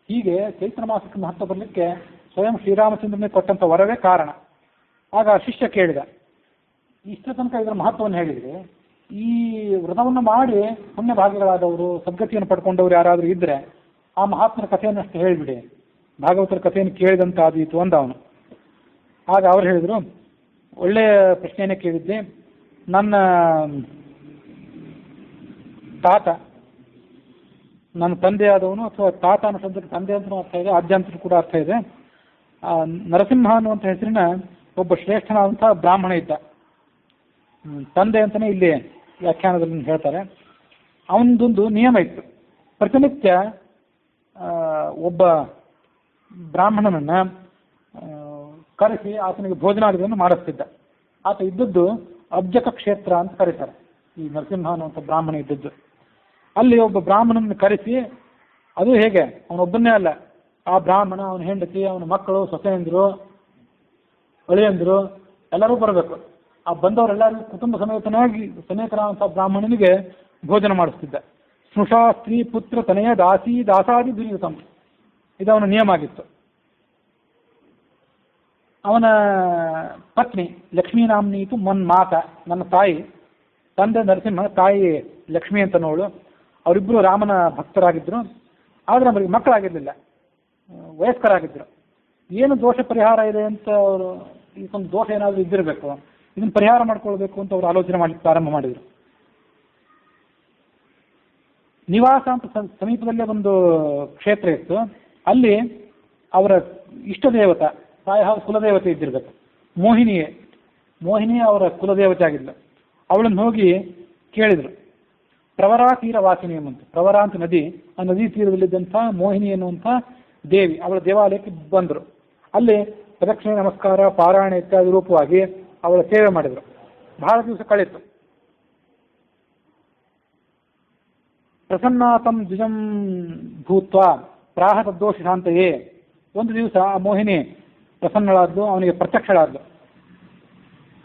ಹೀಗೆ ಚೈತ್ರ ಮಾಸಕ್ಕೆ ಮಹತ್ವ ಬರಲಿಕ್ಕೆ ಸ್ವಯಂ ಶ್ರೀರಾಮಚಂದ್ರನೇ ಕೊಟ್ಟಂಥ ವರವೇ ಕಾರಣ. ಆಗ ಶಿಷ್ಯ ಕೇಳಿದ, ಇಷ್ಟ ತನಕ ಇದರ ಮಹತ್ವವನ್ನು ಹೇಳಿದರೆ, ಈ ವ್ರತವನ್ನು ಮಾಡಿ ಪುಣ್ಯ ಭಾಗಿಗಳಾದವರು, ಸದ್ಗತಿಯನ್ನು ಪಡ್ಕೊಂಡವರು ಯಾರಾದರೂ ಇದ್ದರೆ ಆ ಮಹಾತ್ಮರ ಕಥೆಯನ್ನಷ್ಟು ಹೇಳಿಬಿಡಿ, ಭಾಗವತರ ಕಥೆಯನ್ನು ಕೇಳಿದಂತ ಆದೀತು ಅಂದ ಅವನು. ಆಗ ಅವ್ರು ಹೇಳಿದರು, ಒಳ್ಳೆಯ ಪ್ರಶ್ನೆಯನ್ನೇ ಕೇಳಿದ್ದೆ. ನನ್ನ ತಾತ, ನನ್ನ ತಂದೆಯಾದವನು, ಅಥವಾ ತಾತ ಅನ್ನೋ ಶಬ್ದಕ್ಕೆ ತಂದೆ ಅಂತಲೂ ಅರ್ಥ ಇದೆ, ಅಜ್ಜ ಅಂತಲೂ ಕೂಡ ಅರ್ಥ ಇದೆ. ನರಸಿಂಹ ಅನ್ನುವಂಥ ಹೆಸರಿನ ಒಬ್ಬ ಶ್ರೇಷ್ಠನಾದಂಥ ಬ್ರಾಹ್ಮಣ ಇದ್ದ. ತಂದೆ ಅಂತಲೇ ಇಲ್ಲಿ ವ್ಯಾಖ್ಯಾನದಲ್ಲಿ ಹೇಳ್ತಾರೆ. ಅವನದೊಂದು ನಿಯಮ ಇತ್ತು. ಪ್ರತಿನಿತ್ಯ ಒಬ್ಬ ಬ್ರಾಹ್ಮಣನನ್ನು ಕರೆಸಿ ಆತನಿಗೆ ಭೋಜನಾದಿಗಳನ್ನು ಮಾಡಿಸ್ತಿದ್ದ. ಆತ ಇದ್ದದ್ದು ಅಬ್ಜಕ ಕ್ಷೇತ್ರ ಅಂತ ಕರೀತಾರೆ, ಈ ನರಸಿಂಹ ಅನ್ನುವಂಥ ಬ್ರಾಹ್ಮಣ ಇದ್ದದ್ದು. ಅಲ್ಲಿ ಒಬ್ಬ ಬ್ರಾಹ್ಮಣನ ಕರೆಸಿ, ಅದು ಹೇಗೆ ಅವನೊಬ್ಬನೇ ಅಲ್ಲ, ಆ ಬ್ರಾಹ್ಮಣ, ಅವನ ಹೆಂಡತಿ, ಅವನ ಮಕ್ಕಳು, ಸೊಸೆಯಂದರು, ಅಳಿಯಂದರು ಎಲ್ಲರೂ ಬರಬೇಕು. ಆ ಬಂದವರೆಲ್ಲರಿಗೂ ಕುಟುಂಬ ಸಮೇತನಾದಂಥ ಬ್ರಾಹ್ಮಣನಿಗೆ ಭೋಜನ ಮಾಡಿಸ್ತಿದ್ದ. ಸ್ನುಷಾ ಸ್ತ್ರೀ ಪುತ್ರ ತನೆಯ ದಾಸಾದಿ ದುರ್ಯುತಂ, ಇದು ಅವನ ನಿಯಮ ಆಗಿತ್ತು. ಅವನ ಪತ್ನಿ ಲಕ್ಷ್ಮೀನಾಮ್ನೀತು ಮಾತ, ನನ್ನ ತಾಯಿ, ತಂದೆ ನರಸಿಂಹ, ತಾಯಿ ಲಕ್ಷ್ಮಿ ಅಂತ ನೋಡು. ಅವರಿಬ್ಬರು ರಾಮನ ಭಕ್ತರಾಗಿದ್ದರು. ಆದರೆ ಅವರಿಗೆ ಮಕ್ಕಳಾಗಿರಲಿಲ್ಲ, ವಯಸ್ಕರಾಗಿದ್ದರು. ಏನು ದೋಷ ಪರಿಹಾರ ಇದೆ ಅಂತ ಅವರು, ಇದೊಂದು ದೋಷ ಏನಾದರೂ ಇದ್ದಿರಬೇಕು, ಇದನ್ನು ಪರಿಹಾರ ಮಾಡ್ಕೊಳ್ಬೇಕು ಅಂತ ಅವರು ಆಲೋಚನೆ ಮಾಡಲಿಕ್ಕೆ ಪ್ರಾರಂಭ ಮಾಡಿದರು. ನಿವಾಸ ಅಂತ ಸಮೀಪದಲ್ಲೇ ಒಂದು ಕ್ಷೇತ್ರ ಇತ್ತು. ಅಲ್ಲಿ ಅವರ ಇಷ್ಟ ದೇವತ, ಪ್ರಾಯ ಕುಲದೇವತೆ ಇದ್ದಿರಬೇಕು, ಮೋಹಿನಿಯೇ ಅವರ ಕುಲದೇವತೆ ಆಗಿದ್ಲು. ಅವಳನ್ನು ಹೋಗಿ ಕೇಳಿದರು. ಪ್ರವರಾ ತೀರ ವಾಸಿನಿ ಎಂಬಂತ, ಪ್ರವರ ಅಂತ ನದಿ, ಆ ನದಿ ತೀರದಲ್ಲಿದ್ದಂಥ ಮೋಹಿನಿ ಎನ್ನುವಂಥ ದೇವಿ ಅವಳ ದೇವಾಲಯಕ್ಕೆ ಬಂದರು. ಅಲ್ಲಿ ಪ್ರದಕ್ಷಿಣೆ, ನಮಸ್ಕಾರ, ಪಾರಾಯಣ ಇತ್ಯಾದಿ ರೂಪವಾಗಿ ಅವಳ ಸೇವೆ ಮಾಡಿದರು. ಬಹಳ ದಿವಸ ಕಳೆಯಿತು. ಪ್ರಸನ್ನಾತಂ ದ್ವಿಜಂ ಭೂತ್ವ ಪ್ರಾಹ ತದ್ದೋಷ ಶಾಂತೆಯೇ. ಒಂದು ದಿವಸ ಆ ಮೋಹಿನಿ ಪ್ರಸನ್ನಳಾದ್ಲು, ಅವನಿಗೆ ಪ್ರತ್ಯಕ್ಷಳಾದ್ಲು.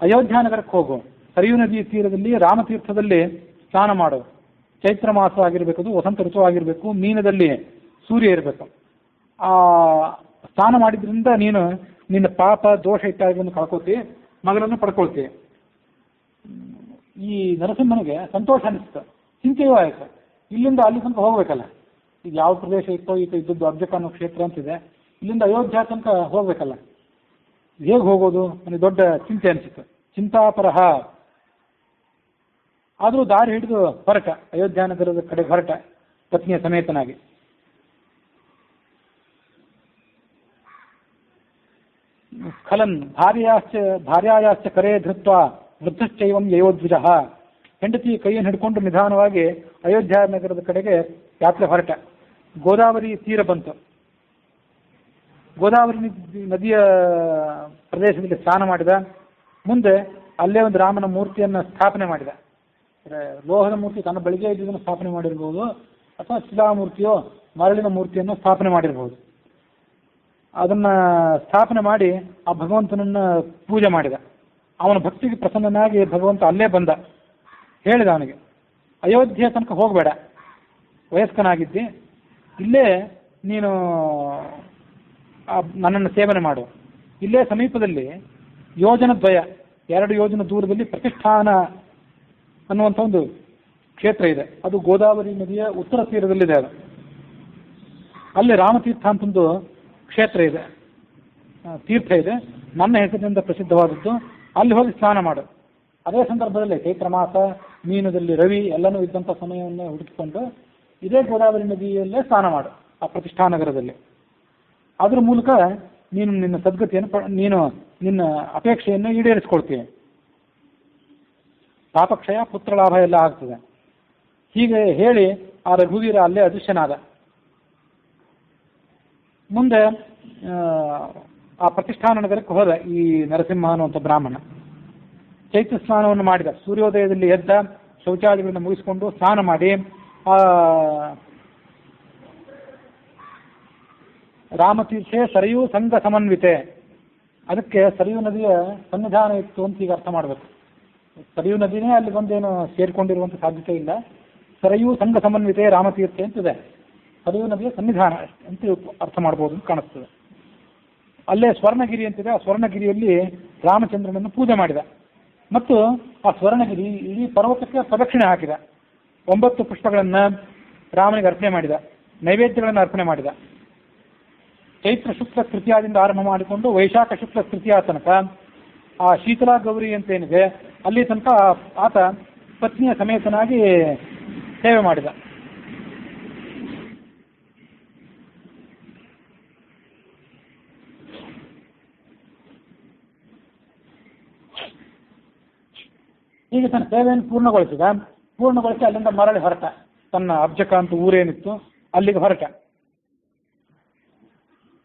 ಅಯೋಧ್ಯ ನಗರಕ್ಕೆ ಹೋಗು, ಸರಿಯೂ ನದಿಯ ತೀರದಲ್ಲಿ ರಾಮತೀರ್ಥದಲ್ಲಿ ಸ್ನಾನ ಮಾಡು. ಚೈತ್ರ ಮಾಸ ಆಗಿರಬೇಕು, ಅದು ವಸಂತ ಋತು ಆಗಿರಬೇಕು, ಮೀನದಲ್ಲಿ ಸೂರ್ಯ ಇರಬೇಕು. ಆ ಸ್ನಾನ ಮಾಡಿದ್ರಿಂದ ನೀನು ನಿನ್ನ ಪಾಪ ದೋಷ ಇತ್ಯಾದಿಗಳನ್ನು ಕಳ್ಕೊತಿ, ಮಗಳನ್ನು ಪಡ್ಕೊಳ್ತಿ. ಈ ನರಸಿಂಹನಿಗೆ ಸಂತೋಷ ಅನಿಸ್ತು, ಚಿಂತೆಯೂ ಆಯಿತು. ಇಲ್ಲಿಂದ ಅಲ್ಲಿ ತನಕ ಹೋಗ್ಬೇಕಲ್ಲ, ಈಗ ಯಾವ ಪ್ರದೇಶ ಇತ್ತೋ, ಈಗ ಇದ್ದದ್ದು ಅಬ್ಜಕ ಅನ್ನೋ ಕ್ಷೇತ್ರ ಅಂತಿದೆ, ಇಲ್ಲಿಂದ ಅಯೋಧ್ಯ ತನಕ ಹೋಗ್ಬೇಕಲ್ಲ, ಹೇಗೆ ಹೋಗೋದು ನನಗೆ ದೊಡ್ಡ ಚಿಂತೆ ಅನಿಸಿತು. ಚಿಂತಾಪರಹ. ಆದರೂ ದಾರಿ ಹಿಡಿದು ಹೊರಟ, ಅಯೋಧ್ಯ ನಗರದ ಕಡೆ ಹೊರಟ, ಪತ್ನಿಯ ಸಮೇತನಾಗಿ. ಸ್ಖಲನ್ ಭಾರ್ಯಾಯಾಶ್ಚ ಕರೇ ಧೃತ್ವ ವೃದ್ಧಶ್ಚೈವಂ ಯಯೋದ್ವಿಜ. ಹೆಂಡತಿ ಕೈಯನ್ನು ಹಿಡ್ಕೊಂಡು ನಿಧಾನವಾಗಿ ಅಯೋಧ್ಯ ನಗರದ ಕಡೆಗೆ ಯಾತ್ರೆ ಹೊರಟ. ಗೋದಾವರಿ ತೀರ ಬಂತು. ಗೋದಾವರಿ ನದಿಯ ಪ್ರದೇಶದಲ್ಲಿ ಸ್ನಾನ ಮಾಡಿದ. ಮುಂದೆ ಅಲ್ಲೇ ಒಂದು ರಾಮನ ಮೂರ್ತಿಯನ್ನು ಸ್ಥಾಪನೆ ಮಾಡಿದ. ಲೋಹದ ಮೂರ್ತಿ ತನ್ನ ಬಳಿಗೆ ಇದ್ದುದನ್ನು ಸ್ಥಾಪನೆ ಮಾಡಿರ್ಬೋದು, ಅಥವಾ ಶಿಲಾಮೂರ್ತಿಯೋ ಮರಳಿನ ಮೂರ್ತಿಯನ್ನು ಸ್ಥಾಪನೆ ಮಾಡಿರ್ಬೋದು. ಅದನ್ನು ಸ್ಥಾಪನೆ ಮಾಡಿ ಆ ಭಗವಂತನನ್ನು ಪೂಜೆ ಮಾಡಿದ. ಅವನ ಭಕ್ತಿಗೆ ಪ್ರಸನ್ನನಾಗಿ ಭಗವಂತ ಅಲ್ಲೇ ಬಂದ. ಹೇಳಿದ ಅವನಿಗೆ, ಅಯೋಧ್ಯೆ ತನಕ ಹೋಗಬೇಡ, ವಯಸ್ಕನಾಗಿದ್ದಿ, ಇಲ್ಲೇ ನೀನು ನನ್ನನ್ನು ಸೇವನೆ ಮಾಡು. ಇಲ್ಲೇ ಸಮೀಪದಲ್ಲಿ ಯೋಜನದ್ವಯ, 2 ಯೋಜನ ದೂರದಲ್ಲಿ ಪ್ರತಿಷ್ಠಾನ ಅನ್ನುವಂಥ ಒಂದು ಕ್ಷೇತ್ರ ಇದೆ. ಅದು ಗೋದಾವರಿ ನದಿಯ ಉತ್ತರ ತೀರದಲ್ಲಿದೆ. ಅದು ಅಲ್ಲಿ ರಾಮತೀರ್ಥ ಅಂತೊಂದು ಕ್ಷೇತ್ರ ಇದೆ, ತೀರ್ಥ ಇದೆ, ನನ್ನ ಹೆಸರಿನಿಂದ ಪ್ರಸಿದ್ಧವಾದದ್ದು. ಅಲ್ಲಿ ಹೋಗಿ ಸ್ನಾನ ಮಾಡು. ಅದೇ ಸಂದರ್ಭದಲ್ಲಿ ಚೈತ್ರ ಮಾಸ, ಮೀನದಲ್ಲಿ ರವಿ ಎಲ್ಲನೂ ಇದ್ದಂಥ ಸಮಯವನ್ನು ಹುಡುಕಿಕೊಂಡು ಇದೇ ಗೋದಾವರಿ ನದಿಯಲ್ಲೇ ಸ್ನಾನ ಮಾಡು, ಆ ಪ್ರತಿಷ್ಠಾನಗರದಲ್ಲಿ. ಅದ್ರ ಮೂಲಕ ನೀನು ನಿನ್ನ ಸದ್ಗತಿಯನ್ನು ನೀನು ನಿನ್ನ ಅಪೇಕ್ಷೆಯನ್ನು ಈಡೇರಿಸ್ಕೊಳ್ತೀಯ. ಪಾಪಕ್ಷಯ, ಪುತ್ರ ಲಾಭ ಎಲ್ಲ ಆಗ್ತದೆ. ಹೀಗೆ ಹೇಳಿ ಆ ರಘುವೀರ ಅಲ್ಲೇ ಅದೃಶ್ಯನಾದ. ಮುಂದೆ ಆ ಪ್ರತಿಷ್ಠಾನ ನಗರಕ್ಕೆ ಹೋದ ಈ ನರಸಿಂಹ ಅನ್ನುವಂಥ ಬ್ರಾಹ್ಮಣ. ಚೈತ್ರ ಸ್ನಾನವನ್ನು ಮಾಡಿದ. ಸೂರ್ಯೋದಯದಲ್ಲಿ ಎದ್ದ, ಶೌಚಾದಿಗಳನ್ನು ಮುಗಿಸಿಕೊಂಡು ಸ್ನಾನ ಮಾಡಿ ರಾಮತೀರ್ಥೆ ಸರಿಯೂ ಸಂಘ ಸಮನ್ವಿತೆ, ಅದಕ್ಕೆ ಸರಿಯೂ ನದಿಯ ಸನ್ನಿಧಾನ ಇತ್ತು ಅಂತ ಈಗ ಅರ್ಥ ಮಾಡಬೇಕು. ಸರಿಯೂ ನದಿನೇ ಅಲ್ಲಿ ಬಂದೇನು ಸೇರಿಕೊಂಡಿರುವಂಥ ಸಾಧ್ಯತೆ ಇಲ್ಲ. ಸರಿಯೂ ಸಂಘ ಸಮನ್ವಿತೆ ರಾಮತೀರ್ಥೆ ಅಂತಿದೆ. ಸರಿಯೂ ನದಿಯ ಸನ್ನಿಧಾನ ಅಂತ ಅರ್ಥ ಮಾಡ್ಬೋದು ಅಂತ ಕಾಣಿಸ್ತದೆ. ಅಲ್ಲೇ ಸ್ವರ್ಣಗಿರಿ ಅಂತಿದೆ. ಆ ಸ್ವರ್ಣಗಿರಿಯಲ್ಲಿ ರಾಮಚಂದ್ರನನ್ನು ಪೂಜೆ ಮಾಡಿದ ಮತ್ತು ಆ ಸ್ವರ್ಣಗಿರಿ ಇಡೀ ಪರ್ವತಕ್ಕೆ ಪ್ರದಕ್ಷಿಣೆ ಹಾಕಿದ. 9 ಪುಷ್ಪಗಳನ್ನು ರಾಮನಿಗೆ ಅರ್ಪಣೆ ಮಾಡಿದ, ನೈವೇದ್ಯಗಳನ್ನು ಅರ್ಪಣೆ ಮಾಡಿದ. ಚೈತ್ರ ಶುಕ್ಲ ತೃತೀಯದಿಂದ ಆರಂಭ ಮಾಡಿಕೊಂಡು ವೈಶಾಖ ಶುಕ್ಲ ತೃತೀಯ ತನಕ ಆ ಶೀತಲಾ ಗೌರಿ ಅಂತೇನಿದೆ ಅಲ್ಲಿ ತನಕ ಆತ ಪತ್ನಿಯ ಸಮೇತನಾಗಿ ಸೇವೆ ಮಾಡಿದ. ಹೀಗೆ ತನ್ನ ಸೇವೆಯನ್ನು ಪೂರ್ಣಗೊಳಿಸಿ ಅಲ್ಲಿಂದ ಮರಳಿ ಹೊರಟ. ತನ್ನ ಅಬ್ಜಕ ಅಂತ ಊರೇನಿತ್ತು ಅಲ್ಲಿಗೆ ಹೊರಟ.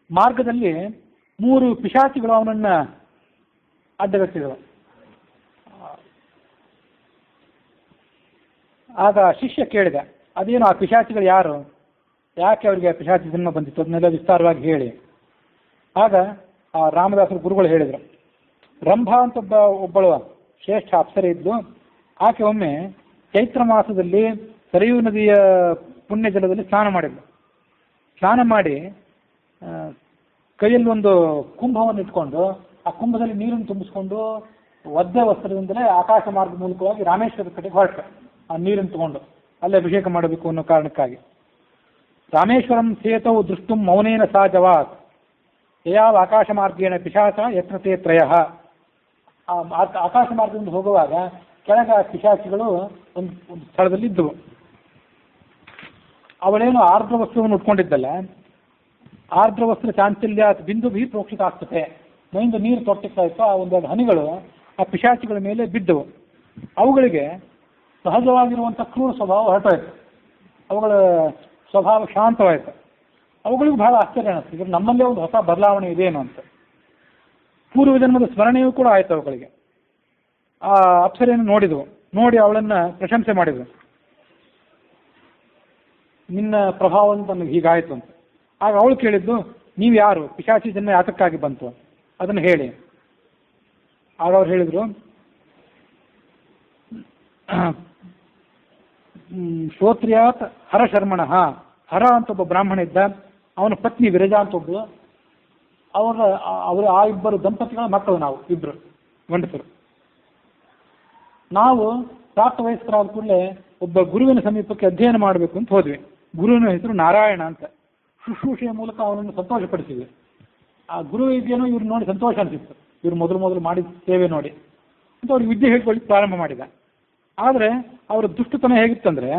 ಮಾರ್ಗದಲ್ಲಿ 3 ಪಿಶಾಚಿಗಳು ಅವನನ್ನ ಅಡ್ಡಗಟ್ಟಿದವು. ಆಗ ಶಿಷ್ಯ ಕೇಳಿದ, ಅದೇನು ಆ ಪಿಶಾಚಿಗಳು ಯಾರು, ಯಾಕೆ ಅವರಿಗೆ ಪಿಶಾಚಿ ಜನ್ಮ ಬಂದಿತ್ತು, ಅದನ್ನೆಲ್ಲ ವಿಸ್ತಾರವಾಗಿ ಹೇಳಿ. ಆಗ ಆ ರಾಮದಾಸರ ಗುರುಗಳು ಹೇಳಿದರು, ರಂಭಾ ಅಂತ ಒಬ್ಬಳು ಶ್ರೇಷ್ಠ ಅಪ್ಸರೆ ಇದ್ದು, ಆಕೆ ಒಮ್ಮೆ ಚೈತ್ರ ಮಾಸದಲ್ಲಿ ಸರಿಯೂ ನದಿಯ ಪುಣ್ಯ ಜಲದಲ್ಲಿ ಸ್ನಾನ ಮಾಡಿದ್ಲು. ಸ್ನಾನ ಮಾಡಿ ಕೈಯಲ್ಲಿ ಒಂದು ಕುಂಭವನ್ನು ಇಟ್ಕೊಂಡು ಆ ಕುಂಭದಲ್ಲಿ ನೀರನ್ನು ತುಂಬಿಸ್ಕೊಂಡು ಒದ್ದೆ ವಸ್ತ್ರದಿಂದಲೇ ಆಕಾಶ ಮಾರ್ಗ ಮೂಲಕವಾಗಿ ರಾಮೇಶ್ವರದ ಕಡೆಗೆ ಹೊರಟ. ಆ ನೀರನ್ನು ತಗೊಂಡು ಅಲ್ಲೇ ಅಭಿಷೇಕ ಮಾಡಬೇಕು ಅನ್ನೋ ಕಾರಣಕ್ಕಾಗಿ. ರಾಮೇಶ್ವರಂ ಸೇತೌ ದೃಷ್ಟುಂ ಮೌನೇನ ಸಾ ಜವಾತ್ ಯಾವ ಆಕಾಶ ಮಾರ್ಗೇಣ ಪಿಶಾಚ ಯತ್ನತೆ ತ್ರಯಃ. ಆಕಾಶ ಮಾರ್ಗದಿಂದ ಹೋಗುವಾಗ ಕೆಳಗ ಪಿಶಾಚಿಗಳು ಒಂದು ಸ್ಥಳದಲ್ಲಿ ಇದ್ದವು. ಅವಳೇನು ಆರ್ದ್ರ ವಸ್ತ್ರವನ್ನು ಉಟ್ಕೊಂಡಿದ್ದಲ್ಲ, ಆರ್ದ್ರ ವಸ್ತ್ರ ಚಾಂಚಲ್ಯ ಬಿಂದು ಬಿ ಪ್ರೋಕ್ಷಿತ ಆಗ್ತದೆ. ಮೈಯಿಂದ ನೀರು ತೊಟ್ಟಿಸ್ತಾ ಇತ್ತು. ಆ 1-2 ಹನಿಗಳು ಆ ಪಿಶಾಚಿಗಳ ಮೇಲೆ ಬಿದ್ದವು. ಅವುಗಳಿಗೆ ಸಹಜವಾಗಿರುವಂಥ ಕ್ರೂರ ಸ್ವಭಾವ ಹೊರಟೋಯ್ತು. ಅವುಗಳ ಸ್ವಭಾವ ಶಾಂತವಾಯಿತು. ಅವುಗಳಿಗೂ ಬಹಳ ಆಶ್ಚರ್ಯ ಅನ್ನಿಸ್ತು, ಇದ್ರ ನಮ್ಮಲ್ಲೇ ಒಂದು ಹೊಸ ಬದಲಾವಣೆ ಇದೇನು ಅಂತ. ಪೂರ್ವ ಜನ್ಮದ ಸ್ಮರಣೆಯೂ ಕೂಡ ಆಯಿತು ಅವುಗಳಿಗೆ. ಆ ಅಪ್ಸರೆಯನ್ನು ನೋಡಿ ಅವಳನ್ನು ಪ್ರಶಂಸೆ ಮಾಡಿದ್ರು. ನಿನ್ನ ಪ್ರಭಾವದಿಂದ ನನಗೆ ಹೀಗಾಯಿತು ಅಂತ. ಆಗ ಅವಳು ಕೇಳಿದ್ದು, ನೀವು ಯಾರು, ಪಿಶಾಚಿ ಜನ್ಮ ಯಾತಕ್ಕಾಗಿ ಬಂತು ಅದನ್ನು ಹೇಳಿ. ಆಗ ಅವ್ರು ಹೇಳಿದರು, ಶ್ರೋತ್ರಿಯಾತ್ ಹರ ಶರ್ಮಣ. ಹರ ಅಂತ ಒಬ್ಬ ಬ್ರಾಹ್ಮಣ ಇದ್ದ, ಅವನ ಪತ್ನಿ ವಿರಜಾ ಅಂತ ಒಬ್ಬಳು. ಅವರು ಆ 2 ದಂಪತಿಗಳ ಮಕ್ಕಳು, ನಾವು 2 ಗಂಡಸರು. ನಾವು ಪ್ರಾಪ್ತ ವಯಸ್ಕರಾದ ಕೂಡಲೇ ಒಬ್ಬ ಗುರುವಿನ ಸಮೀಪಕ್ಕೆ ಅಧ್ಯಯನ ಮಾಡಬೇಕು ಅಂತ ಹೋದ್ವಿ. ಗುರುವಿನ ಹೆಸರು ನಾರಾಯಣ ಅಂತ. ಶುಶ್ರೂಷೆಯ ಮೂಲಕ ಅವನನ್ನು ಸಂತೋಷಪಡಿಸಿದ್ವಿ. ಆ ಗುರು ವಿದ್ಯೆನೂ ಇವ್ರು ನೋಡಿ ಸಂತೋಷ ಅನಿಸಿತ್ತು. ಇವ್ರು ಮೊದಲು ಮಾಡಿದ ಸೇವೆ ನೋಡಿ ಅಂತ ಅವ್ರಿಗೆ ವಿದ್ಯೆ ಹೇಳ್ಕೊಳ್ಳಿಕ್ಕೆ ಪ್ರಾರಂಭ ಮಾಡಿದ. ಆದರೆ ಅವರ ದುಷ್ಟತನ ಹೇಗಿತ್ತಂದ್ರೆ,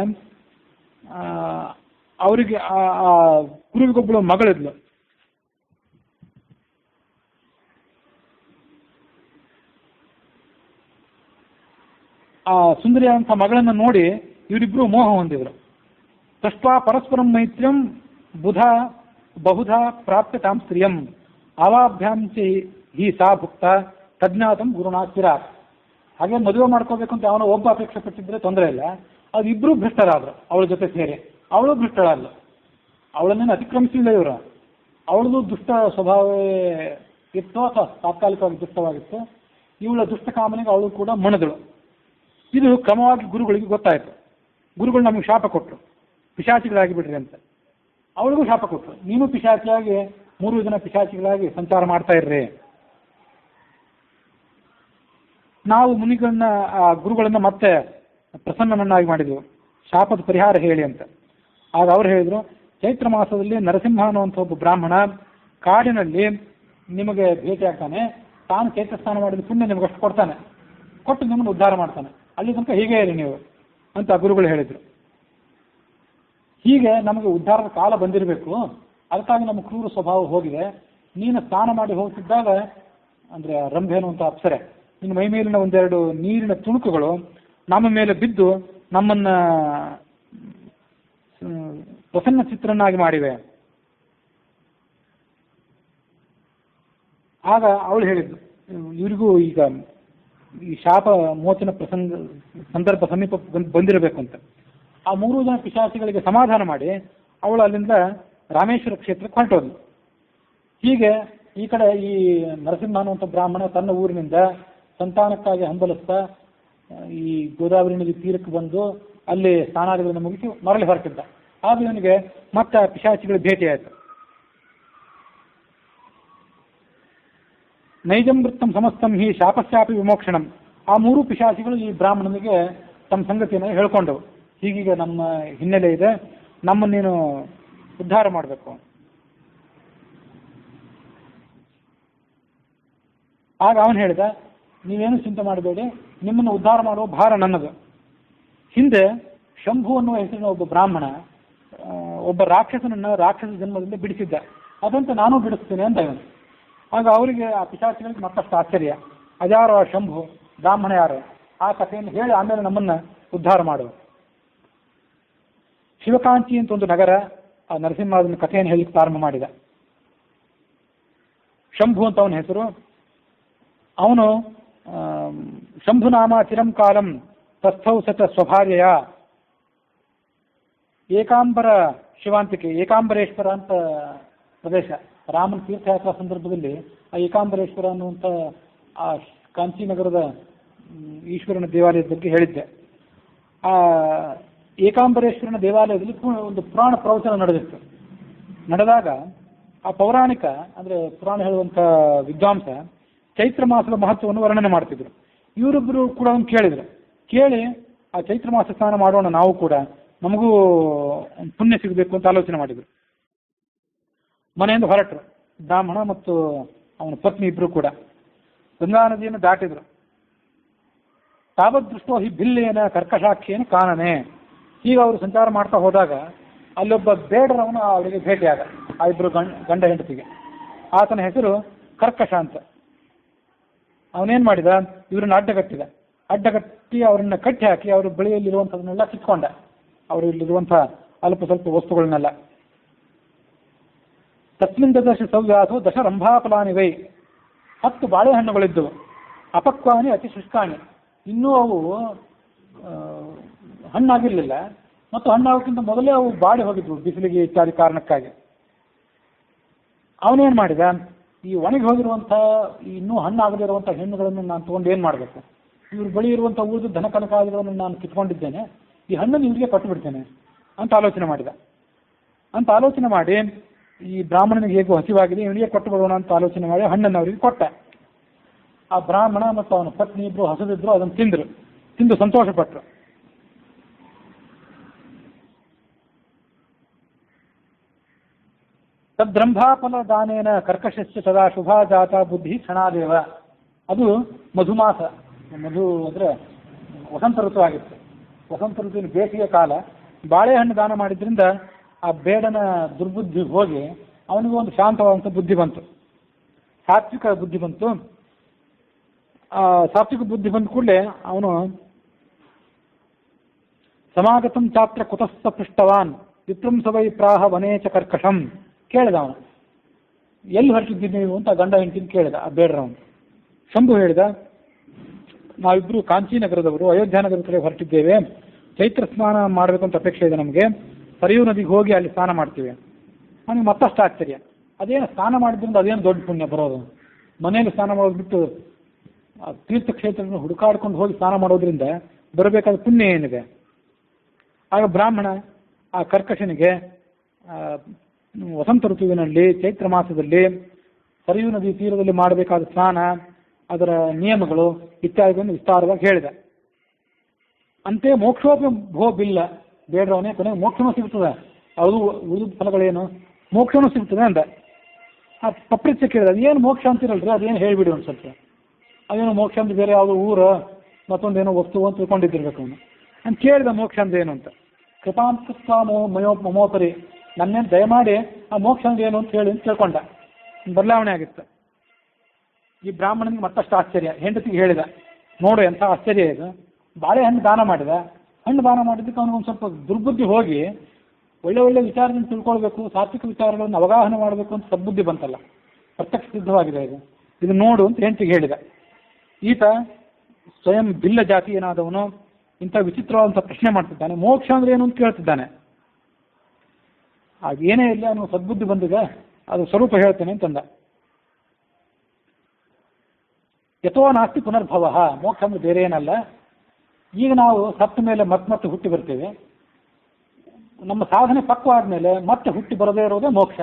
ಅವರಿಗೆ ಆ ಗುರುವಿಗೊಬ್ಬಳು ಮಗಳಿದ್ಲು. ಆ ಸುಂದರಿಯಾದಂಥ ಮಗಳನ್ನು ನೋಡಿ ಇವರಿಬ್ಬರು ಮೋಹ ಹೊಂದಿದ್ರು. ದೃಷ್ಟ್ವಾ ಪರಸ್ಪರಂ ಮೈತ್ರ್ಯಂ ಬಹುಧಾ ಪ್ರಾಪ್ಯತಾಂ ಸ್ತ್ರೀಯಂ ಅವಾಭ್ಯಾಂಚಿ ಹಿ ಸಾ ಭುಕ್ತ ತಜ್ಞಾತಂ ಗುರುನಾಚಿರ. ಹಾಗೆ ಮದುವೆ ಮಾಡ್ಕೋಬೇಕು ಅಂತ ಅವನು ಒಬ್ಬ ಅಪೇಕ್ಷೆ ಪಟ್ಟಿದ್ರೆ ತೊಂದರೆ ಇಲ್ಲ. ಅದು ಇಬ್ಬರೂ ಭ್ರಷ್ಟರಾದ್ರು ಅವಳ ಜೊತೆ ಸೇರಿ. ಅವಳು ಭ್ರಷ್ಟಳಲ್ಲ, ಅವಳನ್ನೇನು ಅತಿಕ್ರಮಿಸಲಿಲ್ಲ ಇವರು. ಅವಳದು ದುಷ್ಟ ಸ್ವಭಾವವೇ ಇತ್ತು ಅಥವಾ ತಾತ್ಕಾಲಿಕವಾಗಿ ದುಷ್ಟವಾಗಿತ್ತು. ಇವಳ ದುಷ್ಟ ಕಾಮನೆಗೆ ಅವಳು ಕೂಡ ಮಣಿದಳು. ಇದು ಕ್ರಮವಾಗಿ ಗುರುಗಳಿಗೆ ಗೊತ್ತಾಯಿತು. ಗುರುಗಳು ನಮಗೆ ಶಾಪ ಕೊಟ್ಟರು, ಪಿಶಾಚಿಗಳಾಗಿ ಬಿಡ್ರಿ ಅಂತ. ಅವಳಿಗೂ ಶಾಪ ಕೊಟ್ಟರು, ನೀನು ಪಿಶಾಚಿಯಾಗಿ 3 ಜನ ಪಿಶಾಚಿಗಳಾಗಿ ಸಂಚಾರ ಮಾಡ್ತಾ ಇರ್ರಿ. ನಾವು ಮುನಿಗಳನ್ನ ಗುರುಗಳನ್ನ ಮತ್ತೆ ಪ್ರಸನ್ನನನ್ನಾಗಿ ಮಾಡಿದ್ವು, ಶಾಪದ ಪರಿಹಾರ ಹೇಳಿ ಅಂತ. ಆಗ ಅವ್ರು ಹೇಳಿದ್ರು, ಚೈತ್ರ ಮಾಸದಲ್ಲಿ ನರಸಿಂಹ ಅನ್ನುವಂಥ ಒಬ್ಬ ಬ್ರಾಹ್ಮಣ ಕಾಡಿನಲ್ಲಿ ನಿಮಗೆ ಭೇಟಿ ಆಗ್ತಾನೆ, ತಾನು ಚೈತ್ರ ಸ್ನಾನ ಮಾಡಿದ ಪುಣ್ಯ ನಿಮಗೆ ಅಷ್ಟು ಕೊಡ್ತಾನೆ, ಕೊಟ್ಟು ನಿಮ್ಮನ್ನು ಉದ್ಧಾರ ಮಾಡ್ತಾನೆ, ಅಲ್ಲಿ ತನಕ ಹೀಗೆ ಇರಿ ನೀವು ಅಂತ ಗುರುಗಳು ಹೇಳಿದರು. ಹೀಗೆ ನಮಗೆ ಉದ್ಧಾರದ ಕಾಲ ಬಂದಿರಬೇಕು, ಅದಕ್ಕಾಗಿ ನಮ್ಮ ಕ್ರೂರ ಸ್ವಭಾವ ಹೋಗಿದೆ. ನೀನು ಸ್ನಾನ ಮಾಡಿ ಹೋಗ್ತಿದ್ದಾಗ, ಅಂದರೆ ರಂಭೆ ಅನ್ನುವಂಥ ಅಪ್ಸರೆ, ನಿನ್ನ ಮೈ ಮೇಲಿನ ಒಂದೆರಡು ನೀರಿನ ತುಣುಕುಗಳು ನಮ್ಮ ಮೇಲೆ ಬಿದ್ದು ನಮ್ಮನ್ನು ಪ್ರಸನ್ನ ಚಿತ್ರನಾಗಿ ಮಾಡಿವೆ. ಆಗ ಅವಳು ಹೇಳಿದ್ದು, ಇವರಿಗೂ ಈಗ ಈ ಶಾಪ ಮೋಚನ ಸಂದರ್ಭ ಸಮೀಪ ಬಂದಿರಬೇಕು ಅಂತ. ಆ 3 ಜನ ಪಿಶಾಚಿಗಳಿಗೆ ಸಮಾಧಾನ ಮಾಡಿ ಅವಳು ಅಲ್ಲಿಂದ ರಾಮೇಶ್ವರ ಕ್ಷೇತ್ರಕ್ಕೆ ಹೊರಟೋದ್ಲು. ಹೀಗೆ ಈ ಕಡೆ ಈ ನರಸಿಂಹ ಅನ್ನುವಂಥ ಬ್ರಾಹ್ಮಣ ತನ್ನ ಊರಿನಿಂದ ಸಂತಾನಕ್ಕಾಗಿ ಹಂಬಲಿಸ್ತಾ ಈ ಗೋದಾವರಿ ನದಿ ತೀರಕ್ಕೆ ಬಂದು ಅಲ್ಲಿ ಸ್ನಾನಾದಿಗಳನ್ನು ಮುಗಿಸಿ ಮರಳಿ ಹೊರಟಿದ್ದ. ಆಗ ಇವನಿಗೆ ಮತ್ತೆ ಪಿಶಾಚಿಗಳ ಭೇಟಿ ಆಯಿತು. ನೈಜಂ ವೃತ್ತಂ ಸಮಸ್ತಂ ಹಿ ಶಾಪಶ್ಚಾಪಿ ವಿಮೋಕ್ಷಣಂ. ಆ 3 ಪಿಶಾಚಿಗಳು ಈ ಬ್ರಾಹ್ಮಣನಿಗೆ ತಮ್ಮ ಸಂಗತಿಯನ್ನು ಹೇಳ್ಕೊಂಡವು, ಹೀಗೀಗ ನಮ್ಮ ಹಿನ್ನೆಲೆ ಇದೆ, ನಮ್ಮನ್ನು ನೀನು ಉದ್ಧಾರ ಮಾಡಬೇಕು. ಆಗ ಅವನು ಹೇಳಿದ, ನೀವೇನು ಚಿಂತೆ ಮಾಡಬೇಡಿ, ನಿಮ್ಮನ್ನು ಉದ್ಧಾರ ಮಾಡುವ ಭಾರ ನನ್ನದು. ಹಿಂದೆ ಶಂಭು ಅನ್ನುವ ಹೆಸರಿನ ಒಬ್ಬ ಬ್ರಾಹ್ಮಣ ಒಬ್ಬ ರಾಕ್ಷಸನನ್ನು ರಾಕ್ಷಸ ಜನ್ಮದಿಂದ ಬಿಡಿಸಿದ್ದ, ಅದಂತೆ ನಾನು ಬಿಡಿಸ್ತೇನೆ ಅಂತ ಇವನು. ಆಗ ಅವರಿಗೆ ಆ ಪಿಶಾಚಿಗಳಿಗೆ ಮತ್ತಷ್ಟು ಆಶ್ಚರ್ಯ, ಅದ್ಯಾರೋ ಆ ಶಂಭು ಬ್ರಾಹ್ಮಣ ಯಾರು, ಆ ಕಥೆಯನ್ನು ಹೇಳಿ ಆಮೇಲೆ ನಮ್ಮನ್ನು ಉದ್ಧಾರ ಮಾಡುವ. ಶಿವಕಾಂಚಿ ಅಂತ ಒಂದು ನಗರ, ಆ ನರಸಿಂಹ ಅದನ್ನು ಕಥೆಯನ್ನು ಹೇಳಲಿಕ್ಕೆ ಪ್ರಾರಂಭ ಮಾಡಿದ. ಶಂಭು ಅಂತ ಅವನ ಹೆಸರು. ಅವನು ಶಂಭುನಾಮ ಚಿರಂ ಕಾಲಂ ತಸ್ಥೌ ಸಚ ಸ್ವಭಾರ್ಯಯ. ಏಕಾಂಬರ ಶಿವಾಂತಿಕೆ, ಏಕಾಂಬರೇಶ್ವರ ಅಂತ ಪ್ರದೇಶ, ರಾಮನ ತೀರ್ಥಯಾತ್ರಾ ಸಂದರ್ಭದಲ್ಲಿ ಆ ಏಕಾಂಬರೇಶ್ವರ ಅನ್ನುವಂಥ ಆ ಕಾಂಚೀನಗರದ ಈಶ್ವರನ ದೇವಾಲಯದ ಬಗ್ಗೆ ಹೇಳಿದ್ದೆ. ಆ ಏಕಾಂಬರೇಶ್ವರನ ದೇವಾಲಯದಲ್ಲಿ ಒಂದು ಪುರಾಣ ಪ್ರವಚನ ನಡೆದಿತ್ತು. ನಡೆದಾಗ ಆ ಪೌರಾಣಿಕ, ಅಂದರೆ ಪುರಾಣ ಹೇಳುವಂಥ ವಿದ್ವಾಂಸ ಚೈತ್ರ ಮಾಸದ ಮಹತ್ವವನ್ನು ವರ್ಣನೆ ಮಾಡ್ತಿದ್ರು. ಇವರಿಬ್ಬರು ಕೂಡ ಒಂದು ಕೇಳಿದ್ರು, ಕೇಳಿ ಆ ಚೈತ್ರ ಮಾಸ ಸ್ನಾನ ಮಾಡೋಣ ನಾವು ಕೂಡ, ನಮಗೂ ಪುಣ್ಯ ಸಿಗಬೇಕು ಅಂತ ಆಲೋಚನೆ ಮಾಡಿದರು. ಮನೆಯಿಂದ ಹೊರಟರು, ಬ್ರಾಹ್ಮಣ ಮತ್ತು ಅವನ ಪತ್ನಿ ಇಬ್ಬರು ಕೂಡ ಗಂಗಾ ನದಿಯನ್ನು ದಾಟಿದ್ರು. ತಾವದೃಷ್ಟೋ ಹಿ ಭಿಲ್ಲೇನ ಕರ್ಕಶಾಖಿಯೇನ ಕಾಣನೆ. ಈಗ ಅವರು ಸಂಚಾರ ಮಾಡ್ತಾ ಹೋದಾಗ ಅಲ್ಲೊಬ್ಬ ಬೇಡರವನು ಅವರಿಗೆ ಭೇಟಿಯಾದ, ಆ ಇಬ್ಬರು ಗಂಡ ಹೆಂಡತಿಗೆ. ಆತನ ಹೆಸರು ಕರ್ಕಶ ಅಂತ. ಅವನೇನು ಮಾಡಿದ, ಇವರನ್ನ ಅಡ್ಡಗಟ್ಟಿ ಅವರನ್ನ ಕಟ್ಟಿ ಹಾಕಿ ಅವ್ರ ಬಳಿಯಲ್ಲಿರುವಂಥದನ್ನೆಲ್ಲ ಕಿತ್ಕೊಂಡ, ಅವರಲ್ಲಿರುವಂಥ ಅಲ್ಪ ಸ್ವಲ್ಪ ವಸ್ತುಗಳನ್ನೆಲ್ಲ. ತಸ್ಮಿನ್ ದಶ ಸವ್ಯಾಸು ದಶ ರಂಭಾಫಲಾನಿ ವೈ. 10 ಬಾಳೆಹಣ್ಣುಗಳಿದ್ದವು, ಅಪಕ್ವಾನಿ ಅತಿ ಶುಷ್ಕಾಣಿ, ಇನ್ನೂ ಅವು ಹಣ್ಣಾಗಿರಲಿಲ್ಲ, ಮತ್ತು ಹಣ್ಣಾಗೋಕ್ಕಿಂತ ಮೊದಲೇ ಅವು ಬಾಡಿ ಹೋಗಿದ್ವು ಬಿಸಿಲಿಗೆ ಇತ್ಯಾದಿ ಕಾರಣಕ್ಕಾಗಿ. ಅವನೇನು ಮಾಡಿದ, ಈ ಒಣಗಿ ಹೋಗಿರುವಂಥ ಇನ್ನೂ ಹಣ್ಣಾಗದಿರುವಂಥ ಹಣ್ಣುಗಳನ್ನು ನಾನು ತೊಗೊಂಡು ಏನು ಮಾಡಬೇಕು, ಇವ್ರ ಬಳಿ ಇರುವಂಥ ಉಳಿದು ದನ ಕನಕಾದಿಗಳನ್ನು ನಾನು ಕಿತ್ಕೊಂಡಿದ್ದೇನೆ, ಈ ಹಣ್ಣನ್ನು ಇವರಿಗೆ ಕೊಟ್ಟು ಬಿಡ್ತೇನೆ ಅಂತ ಆಲೋಚನೆ ಮಾಡಿದ. ಅಂತ ಆಲೋಚನೆ ಮಾಡಿ ಈ ಬ್ರಾಹ್ಮಣನಿಗೆ ಹೇಗೂ ಹಸಿವಾಗಿದೆ, ಇವನಿಗೆ ಕೊಟ್ಟು ಬಿಡೋಣ ಅಂತ ಆಲೋಚನೆ ಮಾಡಿ ಹಣ್ಣನ್ನು ಅವರಿಗೆ ಕೊಟ್ಟ. ಆ ಬ್ರಾಹ್ಮಣ ಮತ್ತು ಅವನ ಪತ್ನಿ ಇಬ್ಬರು ಹಸಿದಿದ್ರು, ಅದನ್ನು ತಿಂದು ಸಂತೋಷಪಟ್ಟರು. ತದ್ರಂಭಾಫಲ ದಾನೇನ ಕರ್ಕಶಸ್ಯ ಸದಾ ಶುಭಾ ಜಾತ ಬುದ್ಧಿ ಕ್ಷಣಾದೇವ. ಅದು ಮಧುಮಾಸ, ಮಧು ಅಂದರೆ ವಸಂತ ಋತು ಆಗಿತ್ತು. ವಸಂತ ಋತುವಿನ ಬೇಸಿಗೆ ಕಾಲ. ಬಾಳೆಹಣ್ಣು ದಾನ ಮಾಡಿದ್ರಿಂದ ಆ ಬೇಡನ ದುರ್ಬುದ್ಧಿ ಹೋಗಿ ಅವನಿಗೂ ಒಂದು ಶಾಂತವಾದಂಥ ಬುದ್ಧಿ ಬಂತು, ಸಾತ್ವಿಕ ಬುದ್ಧಿ ಬಂತು. ಆ ಸಾತ್ವಿಕ ಬುದ್ಧಿ ಬಂದ ಕೂಡಲೇ ಅವನು ಸಮಾಗತಂ ಚಾತ್ರ ಕುತಸ್ಥ ಪೃಷ್ಟವಾನ್ ವಿಪ್ರಂ ಸವೈ ಪ್ರಾಹ ವನೇಚ ಕರ್ಕಶಂ. ಕೇಳಿದ ಅವನು, ಎಲ್ಲಿ ಹೊರಟಿದ್ದೀನಿ ನೀವು ಅಂತ ಗಂಡ ಹೆಂಡತಿನ ಕೇಳಿದ ಆ ಬೇಡರವನು. ಶಂಭು ಹೇಳಿದ, ನಾವಿಬ್ಬರು ಕಾಂಚೀನಗರದವರು, ಅಯೋಧ್ಯ ನಗರದ ಕಡೆ ಹೊರಟಿದ್ದೇವೆ, ಚೈತ್ರ ಸ್ನಾನ ಮಾಡಬೇಕಂತ ಅಪೇಕ್ಷೆ ಇದೆ ನಮಗೆ, ಸರಿಯೂ ನದಿಗೆ ಹೋಗಿ ಅಲ್ಲಿ ಸ್ನಾನ ಮಾಡ್ತೀವಿ. ನನಗೆ ಮತ್ತಷ್ಟು ಆಶ್ಚರ್ಯ, ಅದೇನು ಸ್ನಾನ ಮಾಡಿದ್ರಿಂದ ಅದೇನು ದೊಡ್ಡ ಪುಣ್ಯ ಬರೋದು, ಮನೆಯಲ್ಲಿ ಸ್ನಾನ ಮಾಡೋದು ಬಿಟ್ಟು ತೀರ್ಥಕ್ಷೇತ್ರವನ್ನು ಹುಡುಕಾಡ್ಕೊಂಡು ಹೋಗಿ ಸ್ನಾನ ಮಾಡೋದ್ರಿಂದ ಬರಬೇಕಾದ ಪುಣ್ಯ ಏನಿದೆ. ಆಗ ಬ್ರಾಹ್ಮಣ ಆ ಕರ್ಕಶನಿಗೆ ವಸಂತ ಋತುವಿನಲ್ಲಿ ಚೈತ್ರ ಮಾಸದಲ್ಲಿ ಸರಿಯೂ ನದಿ ತೀರದಲ್ಲಿ ಮಾಡಬೇಕಾದ ಸ್ನಾನ, ಅದರ ನಿಯಮಗಳು ಇತ್ಯಾದಿಗಳನ್ನು ವಿಸ್ತಾರವಾಗಿ ಹೇಳಿದೆ. ಅಂತೆ ಮೋಕ್ಷೋಪಿ ಭೋ ಬಿಲ್ಲ, ಬೇಡರವನೇ ಕೊನೆಗೆ ಮೋಕ್ಷನೂ ಸಿಗ್ತದೆ, ಅದು ಉಳಿದ ಫಲಗಳೇನು, ಮೋಕ್ಷನೂ ಸಿಗ್ತದೆ ಅಂದ. ಆ ಪಪ್ರಿತ್ಯ ಕೇಳಿದ, ಅದೇನು ಮೋಕ್ಷ ಅಂತಿರಲ್ರಿ, ಅದೇನು ಹೇಳಿಬಿಡಿ ಒಂದು ಸ್ವಲ್ಪ. ಅದೇನು ಮೋಕ್ಷ ಅಂತ ಬೇರೆ ಯಾವುದೋ ಊರು ಮತ್ತೊಂದೇನೋ ವಸ್ತು ಅಂತ ತಿಳ್ಕೊಂಡಿದ್ದಿರ್ಬೇಕು ಅವನು. ನಾನು ಕೇಳಿದ ಮೋಕ್ಷ ಅಂದ್ರೆ ಏನು ಅಂತ. ಕೃಪಾಂತಸ್ವ ಮಮೋಪರಿ, ನನ್ನೇನು ದಯಮಾಡಿ ಆ ಮೋಕ್ಷ ಅಂದ್ರೆ ಏನು ಅಂತ ಹೇಳಿ ಅಂತ ಕೇಳ್ಕೊಂಡ. ಬದಲಾವಣೆ ಆಗಿತ್ತು. ಈ ಬ್ರಾಹ್ಮಣನಿಗೆ ಮತ್ತಷ್ಟು ಆಶ್ಚರ್ಯ. ಹೆಂಡತಿಗೆ ಹೇಳಿದ, ನೋಡು ಎಂಥ ಆಶ್ಚರ್ಯ ಇದು, ಬಾಳೆಹಣ್ಣು ದಾನ ಮಾಡಿದ. ಹಣ್ಣು ದಾನ ಮಾಡಿದ್ದಕ್ಕೆ ಅವನಿಗೊಂದು ಸ್ವಲ್ಪ ದುರ್ಬುದ್ಧಿ ಹೋಗಿ ಒಳ್ಳೆ ಒಳ್ಳೆ ವಿಚಾರಗಳನ್ನು ತಿಳ್ಕೊಳ್ಬೇಕು, ಸಾತ್ವಿಕ ವಿಚಾರಗಳನ್ನು ಅವಗಾಹನೆ ಮಾಡಬೇಕು ಅಂತ ಸದ್ಬುದ್ಧಿ ಬಂತಲ್ಲ, ಪ್ರತ್ಯಕ್ಷ ಸಿದ್ಧವಾಗಿದೆ ಇದು ನೋಡು ಅಂತ ಹೆಂಡತಿಗೆ ಹೇಳಿದ. ಈತ ಸ್ವಯಂ ಬಿಲ್ಲ ಜಾತಿ ಏನಾದವನು ಇಂಥ ವಿಚಿತ್ರವಾದಂಥ ಪ್ರಶ್ನೆ ಮಾಡ್ತಿದ್ದಾನೆ, ಮೋಕ್ಷ ಅಂದ್ರೆ ಏನು ಅಂತ ಕೇಳ್ತಿದ್ದಾನೆ. ಏನೇ ಇಲ್ಲ, ಅವನು ಸದ್ಬುದ್ಧಿ ಬಂದಿದೆ, ಅದು ಸ್ವರೂಪ ಹೇಳ್ತೇನೆ ಅಂತಂದ. ಯಥೋ ನಾಸ್ತಿ ಪುನರ್ಭವ, ಮೋಕ್ಷ ಅಂದ್ರೆ ಬೇರೆ ಏನಲ್ಲ. ಈಗ ನಾವು ಸತ್ತ ಮೇಲೆ ಮತ್ತೆ ಹುಟ್ಟಿ ಬರ್ತೇವೆ. ನಮ್ಮ ಸಾಧನೆ ಪಕ್ವ ಆದ್ಮೇಲೆ ಮತ್ತೆ ಹುಟ್ಟಿ ಬರದೇ ಇರೋದೇ ಮೋಕ್ಷ.